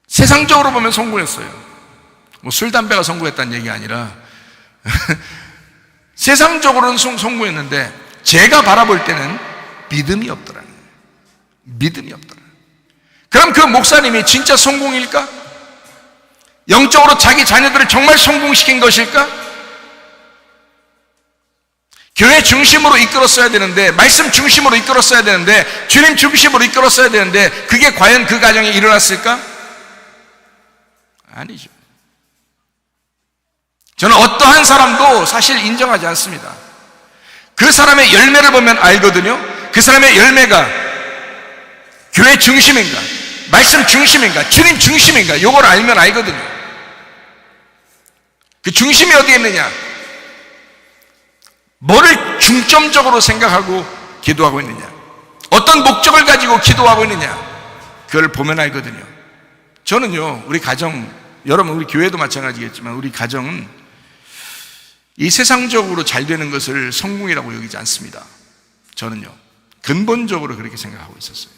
세상적으로 보면 성공했어요. 뭐 술, 담배가 성공했다는 얘기가 아니라 세상적으로는 성공했는데 제가 바라볼 때는 믿음이 없더라는 거예요. 믿음이 없더라. 그럼 그 목사님이 진짜 성공일까? 영적으로 자기 자녀들을 정말 성공시킨 것일까? 교회 중심으로 이끌었어야 되는데, 말씀 중심으로 이끌었어야 되는데, 주님 중심으로 이끌었어야 되는데, 그게 과연 그 가정에 일어났을까? 아니죠. 저는 어떠한 사람도 사실 인정하지 않습니다. 그 사람의 열매를 보면 알거든요. 그 사람의 열매가 교회 중심인가, 말씀 중심인가, 주님 중심인가, 이걸 알면 알거든요. 그 중심이 어디에 있느냐, 뭐를 중점적으로 생각하고 기도하고 있느냐, 어떤 목적을 가지고 기도하고 있느냐, 그걸 보면 알거든요. 저는요, 우리 가정, 여러분 우리 교회도 마찬가지겠지만 우리 가정은 이 세상적으로 잘 되는 것을 성공이라고 여기지 않습니다. 저는요, 근본적으로 그렇게 생각하고 있었어요.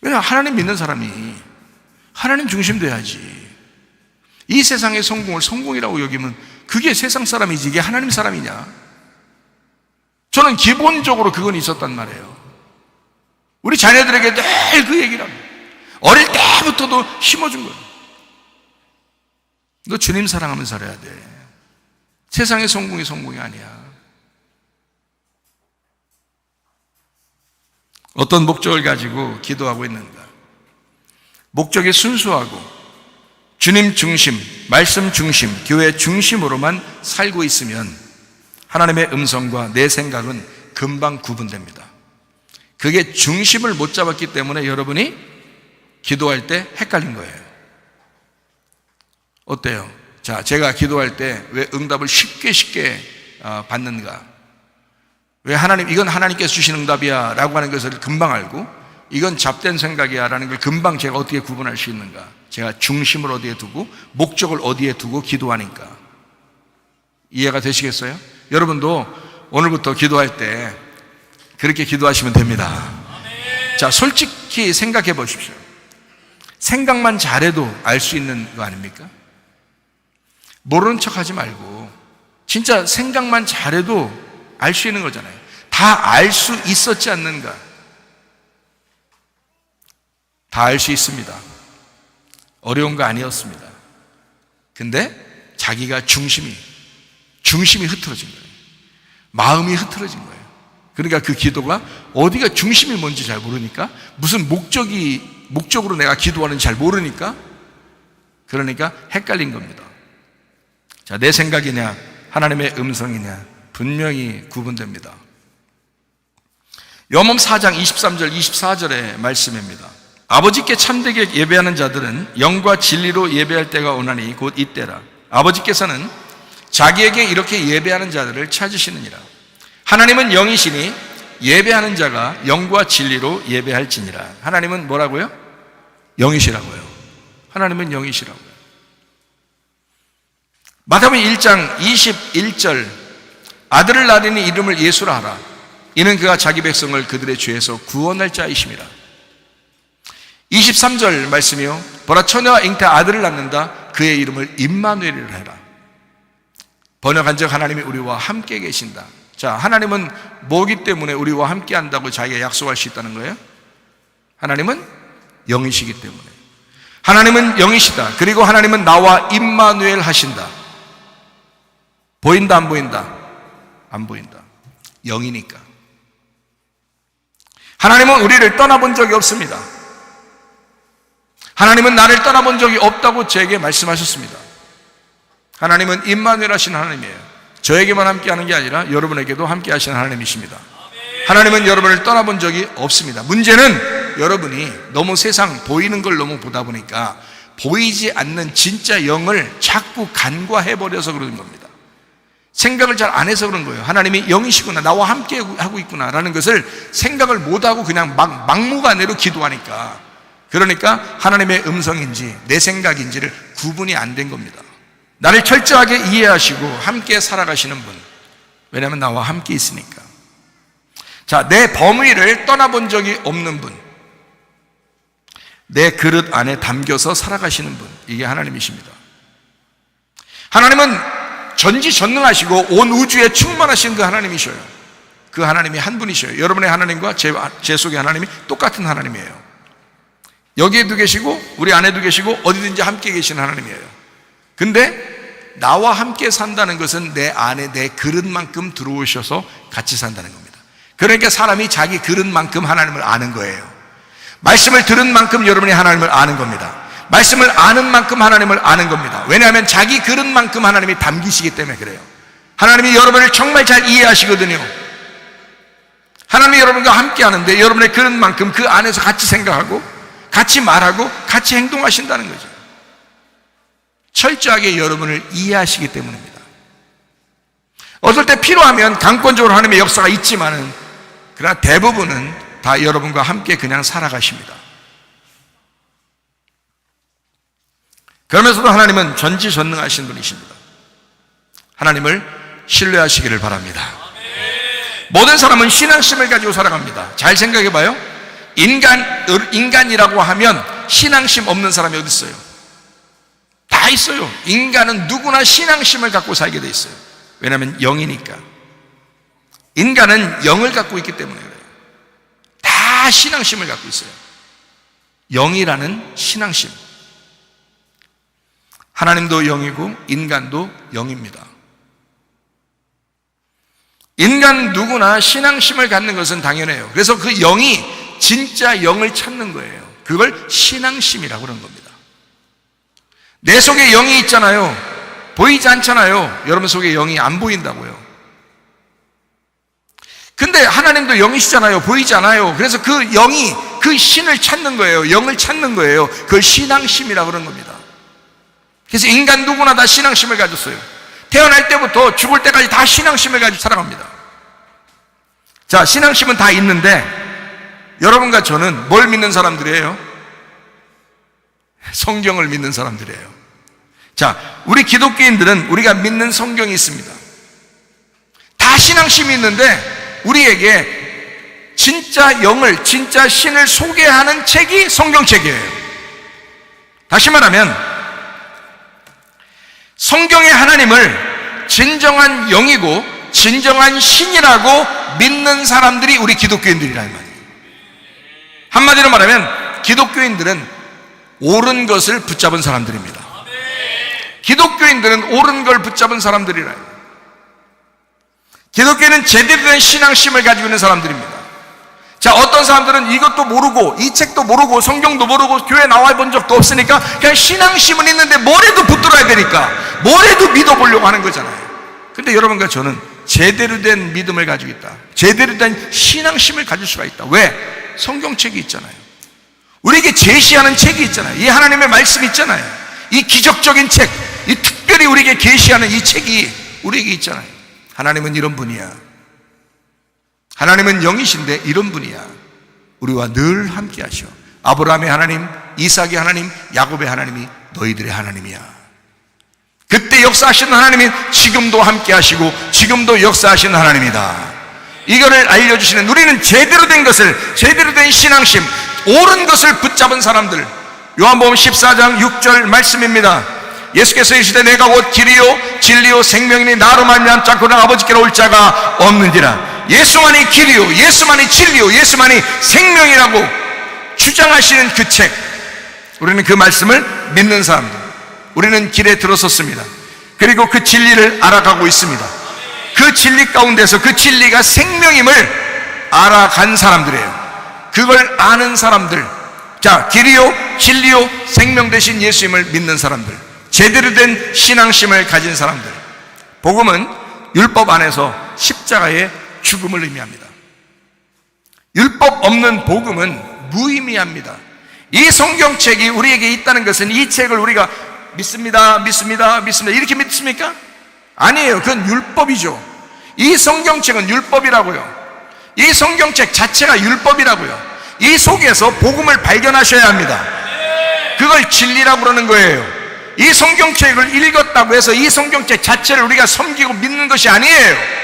왜냐하면 하나님 믿는 사람이 하나님 중심 돼야지. 이 세상의 성공을 성공이라고 여기면 그게 세상 사람이지 이게 하나님 사람이냐? 저는 기본적으로 그건 있었단 말이에요. 우리 자녀들에게 늘 그 얘기를 합니다. 어릴 때부터도 심어준 거예요. 너 주님 사랑하면 살아야 돼. 세상의 성공이 성공이 아니야. 어떤 목적을 가지고 기도하고 있는가? 목적이 순수하고 주님 중심, 말씀 중심, 교회 중심으로만 살고 있으면 하나님의 음성과 내 생각은 금방 구분됩니다. 그게 중심을 못 잡았기 때문에 여러분이 기도할 때 헷갈린 거예요. 어때요? 자, 제가 기도할 때 왜 응답을 쉽게 받는가? 왜 하나님, 이건 하나님께서 주신 응답이야 라고 하는 것을 금방 알고, 이건 잡된 생각이야 라는 걸 금방 제가 어떻게 구분할 수 있는가? 제가 중심을 어디에 두고 목적을 어디에 두고 기도하니까. 이해가 되시겠어요? 여러분도 오늘부터 기도할 때 그렇게 기도하시면 됩니다. 자, 솔직히 생각해 보십시오. 생각만 잘해도 알 수 있는 거 아닙니까? 모르는 척 하지 말고 진짜 생각만 잘해도 알 수 있는 거잖아요. 다 알 수 있었지 않는가? 다 알 수 있습니다. 어려운 거 아니었습니다. 근데 자기가 중심이 흐트러진 거예요. 마음이 흐트러진 거예요. 그러니까 그 기도가 어디가 중심이 뭔지 잘 모르니까, 무슨 목적으로 내가 기도하는지 잘 모르니까, 그러니까 헷갈린 겁니다. 자, 내 생각이냐 하나님의 음성이냐 분명히 구분됩니다. 요한복음 4장 23절 24절의 말씀입니다. 아버지께 참되게 예배하는 자들은 영과 진리로 예배할 때가 오나니 곧 이때라. 아버지께서는 자기에게 이렇게 예배하는 자들을 찾으시느니라. 하나님은 영이시니 예배하는 자가 영과 진리로 예배할지니라. 하나님은 뭐라고요? 영이시라고요. 하나님은 영이시라고요. 마태복음 1장 21절, 아들을 낳으니 이름을 예수라 하라. 이는 그가 자기 백성을 그들의 죄에서 구원할 자이심이라. 23절 말씀이요, 보라 처녀와 잉태 아들을 낳는다. 그의 이름을 임마누엘이라 해라. 번역한즉 하나님이 우리와 함께 계신다. 자, 하나님은 뭐기 때문에 우리와 함께 한다고 자기가 약속할 수 있다는 거예요? 하나님은 영이시기 때문에. 하나님은 영이시다. 그리고 하나님은 나와 임마누엘 하신다. 보인다 안 보인다? 안 보인다. 영이니까. 하나님은 우리를 떠나본 적이 없습니다. 하나님은 나를 떠나본 적이 없다고 저에게 말씀하셨습니다. 하나님은 임마누엘 하신 하나님이에요. 저에게만 함께하는 게 아니라 여러분에게도 함께하시는 하나님이십니다. 하나님은 여러분을 떠나본 적이 없습니다. 문제는 여러분이 너무 세상 보이는 걸 너무 보다 보니까 보이지 않는 진짜 영을 자꾸 간과해버려서 그러는 겁니다. 생각을 잘 안 해서 그런 거예요. 하나님이 영이시구나, 나와 함께 하고 있구나 라는 것을 생각을 못하고 그냥 막무가내로 기도하니까, 그러니까 하나님의 음성인지 내 생각인지를 구분이 안 된 겁니다. 나를 철저하게 이해하시고 함께 살아가시는 분, 왜냐하면 나와 함께 있으니까. 자, 내 범위를 떠나본 적이 없는 분, 내 그릇 안에 담겨서 살아가시는 분, 이게 하나님이십니다. 하나님은 전지전능하시고 온 우주에 충만하신 그 하나님이셔요. 그 하나님이 한 분이셔요. 여러분의 하나님과 제 속의 하나님이 똑같은 하나님이에요. 여기에도 계시고 우리 안에도 계시고 어디든지 함께 계신 하나님이에요. 근데 나와 함께 산다는 것은 내 안에 내 그릇만큼 들어오셔서 같이 산다는 겁니다. 그러니까 사람이 자기 그릇만큼 하나님을 아는 거예요. 말씀을 들은 만큼 여러분이 하나님을 아는 겁니다. 말씀을 아는 만큼 하나님을 아는 겁니다. 왜냐하면 자기 그릇만큼 하나님이 담기시기 때문에 그래요. 하나님이 여러분을 정말 잘 이해하시거든요. 하나님이 여러분과 함께 하는데 여러분의 그릇만큼 그 안에서 같이 생각하고 같이 말하고 같이 행동하신다는 거죠. 철저하게 여러분을 이해하시기 때문입니다. 어떨 때 필요하면 강권적으로 하나님의 역사가 있지만은, 그러나 대부분은 다 여러분과 함께 그냥 살아가십니다. 그러면서도 하나님은 전지전능하신 분이십니다. 하나님을 신뢰하시기를 바랍니다. 모든 사람은 신앙심을 가지고 살아갑니다. 잘 생각해봐요. 인간이라고 하면 신앙심 없는 사람이 어디 있어요? 다 있어요. 인간은 누구나 신앙심을 갖고 살게 돼 있어요. 왜냐하면 영이니까. 인간은 영을 갖고 있기 때문에 그래요. 다 신앙심을 갖고 있어요. 영이라는 신앙심. 하나님도 영이고 인간도 영입니다. 인간 누구나 신앙심을 갖는 것은 당연해요. 그래서 그 영이 진짜 영을 찾는 거예요. 그걸 신앙심이라고 그러는 겁니다. 내 속에 영이 있잖아요. 보이지 않잖아요. 여러분 속에 영이 안 보인다고요. 근데 하나님도 영이시잖아요. 보이지 않아요. 그래서 그 영이 그 신을 찾는 거예요. 영을 찾는 거예요. 그걸 신앙심이라고 그러는 겁니다. 그래서 인간 누구나 다 신앙심을 가졌어요. 태어날 때부터 죽을 때까지 다 신앙심을 가지고 살아갑니다. 자, 신앙심은 다 있는데 여러분과 저는 뭘 믿는 사람들이에요? 성경을 믿는 사람들이에요. 자, 우리 기독교인들은 우리가 믿는 성경이 있습니다. 다 신앙심이 있는데 우리에게 진짜 영을, 진짜 신을 소개하는 책이 성경책이에요. 다시 말하면 성경의 하나님을 진정한 영이고 진정한 신이라고 믿는 사람들이 우리 기독교인들이라는 말이에요. 한마디로 말하면 기독교인들은 옳은 것을 붙잡은 사람들입니다. 기독교인들은 옳은 걸 붙잡은 사람들이라요. 기독교인은 제대로 된 신앙심을 가지고 있는 사람들입니다. 자, 어떤 사람들은 이것도 모르고 이 책도 모르고 성경도 모르고 교회 나와 본 적도 없으니까 그냥 신앙심은 있는데 뭐래도 붙들어야 되니까 뭐래도 믿어보려고 하는 거잖아요. 근데 여러분과 저는 제대로 된 믿음을 가지고 있다. 제대로 된 신앙심을 가질 수가 있다. 왜? 성경책이 있잖아요. 우리에게 제시하는 책이 있잖아요. 이 하나님의 말씀이 있잖아요. 이 기적적인 책, 이 특별히 우리에게 계시하는 이 책이 우리에게 있잖아요. 하나님은 이런 분이야. 하나님은 영이신데 이런 분이야. 우리와 늘 함께 하셔. 아브라함의 하나님, 이삭의 하나님, 야곱의 하나님이 너희들의 하나님이야. 그때 역사하신 하나님이 지금도 함께 하시고 지금도 역사하시는 하나님이다. 이거를 알려주시는, 우리는 제대로 된 것을, 제대로 된 신앙심, 옳은 것을 붙잡은 사람들. 요한복음 14장 6절 말씀입니다. 예수께서 이르시되 내가 곧 길이요 진리요 생명이니 나로 말미암지 않고는 아버지께로 올 자가 없는지라. 예수만이 길이요, 예수만이 진리요, 예수만이 생명이라고 주장하시는 그 책, 우리는 그 말씀을 믿는 사람들, 우리는 길에 들어섰습니다. 그리고 그 진리를 알아가고 있습니다. 그 진리 가운데서 그 진리가 생명임을 알아간 사람들이에요. 그걸 아는 사람들, 자, 길이요 진리요 생명 되신 예수님을 믿는 사람들, 제대로 된 신앙심을 가진 사람들. 복음은 율법 안에서 십자가의 죽음을 의미합니다. 율법 없는 복음은 무의미합니다. 이 성경책이 우리에게 있다는 것은 이 책을 우리가 믿습니다, 믿습니다, 믿습니다 이렇게 믿습니까? 아니에요. 그건 율법이죠. 이 성경책은 율법이라고요. 이 성경책 자체가 율법이라고요. 이 속에서 복음을 발견하셔야 합니다. 그걸 진리라고 그러는 거예요. 이 성경책을 읽었다고 해서 이 성경책 자체를 우리가 섬기고 믿는 것이 아니에요.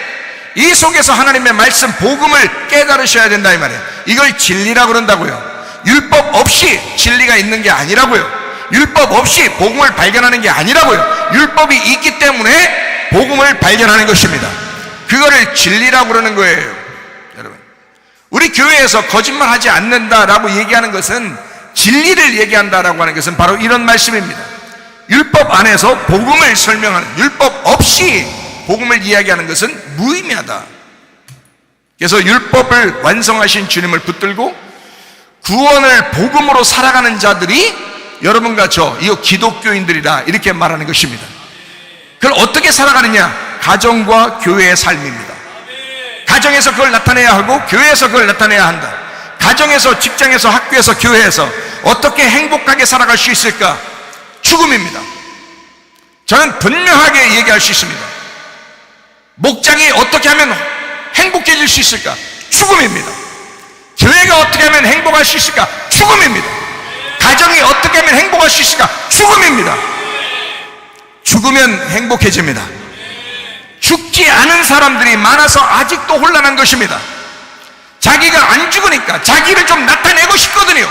이 속에서 하나님의 말씀, 복음을 깨달으셔야 된다 이 말이에요. 이걸 진리라고 그런다고요. 율법 없이 진리가 있는 게 아니라고요. 율법 없이 복음을 발견하는 게 아니라고요. 율법이 있기 때문에 복음을 발견하는 것입니다. 그거를 진리라고 그러는 거예요. 여러분, 우리 교회에서 거짓말하지 않는다라고 얘기하는 것은, 진리를 얘기한다라고 하는 것은 바로 이런 말씀입니다. 율법 안에서 복음을 설명하는, 율법 없이 복음을 이야기하는 것은 무의미하다. 그래서 율법을 완성하신 주님을 붙들고 구원을 복음으로 살아가는 자들이 여러분과 저, 이거 기독교인들이다 이렇게 말하는 것입니다. 그걸 어떻게 살아가느냐? 가정과 교회의 삶입니다. 가정에서 그걸 나타내야 하고 교회에서 그걸 나타내야 한다. 가정에서, 직장에서, 학교에서, 교회에서 어떻게 행복하게 살아갈 수 있을까? 죽음입니다. 저는 분명하게 얘기할 수 있습니다. 목장이 어떻게 하면 행복해질 수 있을까? 죽음입니다. 교회가 어떻게 하면 행복할 수 있을까? 죽음입니다. 가정이 어떻게 하면 행복할 수 있을까? 죽음입니다. 죽으면 행복해집니다. 죽지 않은 사람들이 많아서 아직도 혼란한 것입니다. 자기가 안 죽으니까 자기를 좀 나타내고 싶거든요.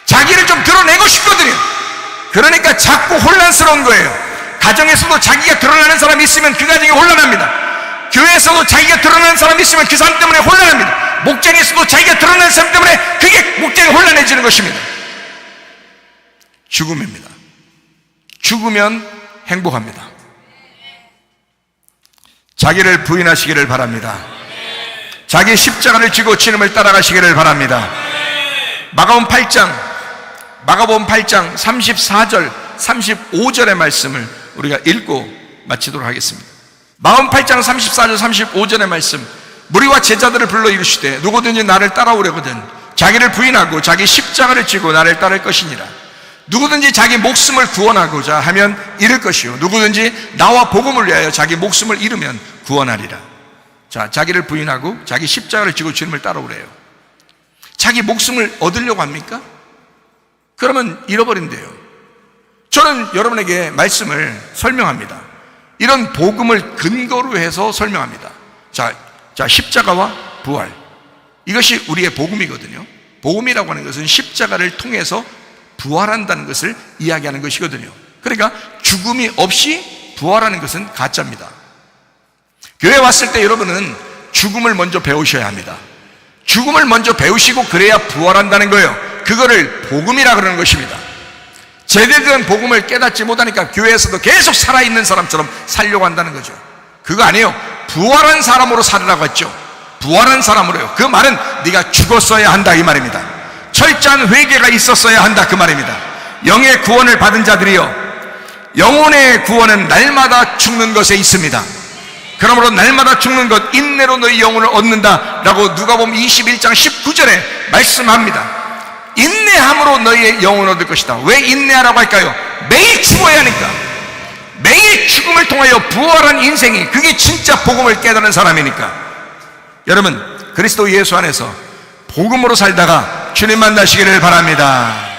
자기를 좀 드러내고 싶거든요. 그러니까 자꾸 혼란스러운 거예요. 가정에서도 자기가 드러나는 사람이 있으면 그 가정이 혼란합니다. 교회에서도 자기가 드러나는 사람이 있으면 그 사람 때문에 혼란합니다. 목장에서도 자기가 드러나는 사람 때문에 그게 목장이 혼란해지는 것입니다. 죽음입니다. 죽으면 행복합니다. 자기를 부인하시기를 바랍니다. 자기 십자가를 지고 주님을 따라가시기를 바랍니다. 마가복음 8장 34절 35절의 말씀을 우리가 읽고 마치도록 하겠습니다. 마가복음 8장 34절 35절의 말씀, 무리와 제자들을 불러 이르시되 누구든지 나를 따라오려거든 자기를 부인하고 자기 십자가를 지고 나를 따를 것이니라. 누구든지 자기 목숨을 구원하고자 하면 잃을 것이요 누구든지 나와 복음을 위하여 자기 목숨을 잃으면 구원하리라. 자, 자기를 부인하고 자기 십자가를 지고 주님을 따라오래요. 자기 목숨을 얻으려고 합니까? 그러면 잃어버린대요. 저는 여러분에게 말씀을 설명합니다. 이런 복음을 근거로 해서 설명합니다. 자, 십자가와 부활, 이것이 우리의 복음이거든요. 복음이라고 하는 것은 십자가를 통해서 부활한다는 것을 이야기하는 것이거든요. 그러니까 죽음이 없이 부활하는 것은 가짜입니다. 교회 왔을 때 여러분은 죽음을 먼저 배우셔야 합니다. 죽음을 먼저 배우시고 그래야 부활한다는 거예요. 그거를 복음이라 그러는 것입니다. 제대로 된 복음을 깨닫지 못하니까 교회에서도 계속 살아있는 사람처럼 살려고 한다는 거죠. 그거 아니에요. 부활한 사람으로 살으라고 했죠. 부활한 사람으로요. 그 말은 네가 죽었어야 한다 이 말입니다. 철저한 회개가 있었어야 한다 그 말입니다. 영의 구원을 받은 자들이요, 영혼의 구원은 날마다 죽는 것에 있습니다. 그러므로 날마다 죽는 것, 인내로 너희 영혼을 얻는다 라고 누가복음 21장 19절에 말씀합니다. 인내함으로 너희의 영혼을 얻을 것이다. 왜 인내하라고 할까요? 매일 죽어야 하니까. 매일 죽음을 통하여 부활한 인생이, 그게 진짜 복음을 깨달은 사람이니까. 여러분, 그리스도 예수 안에서 복음으로 살다가 주님 만나시기를 바랍니다.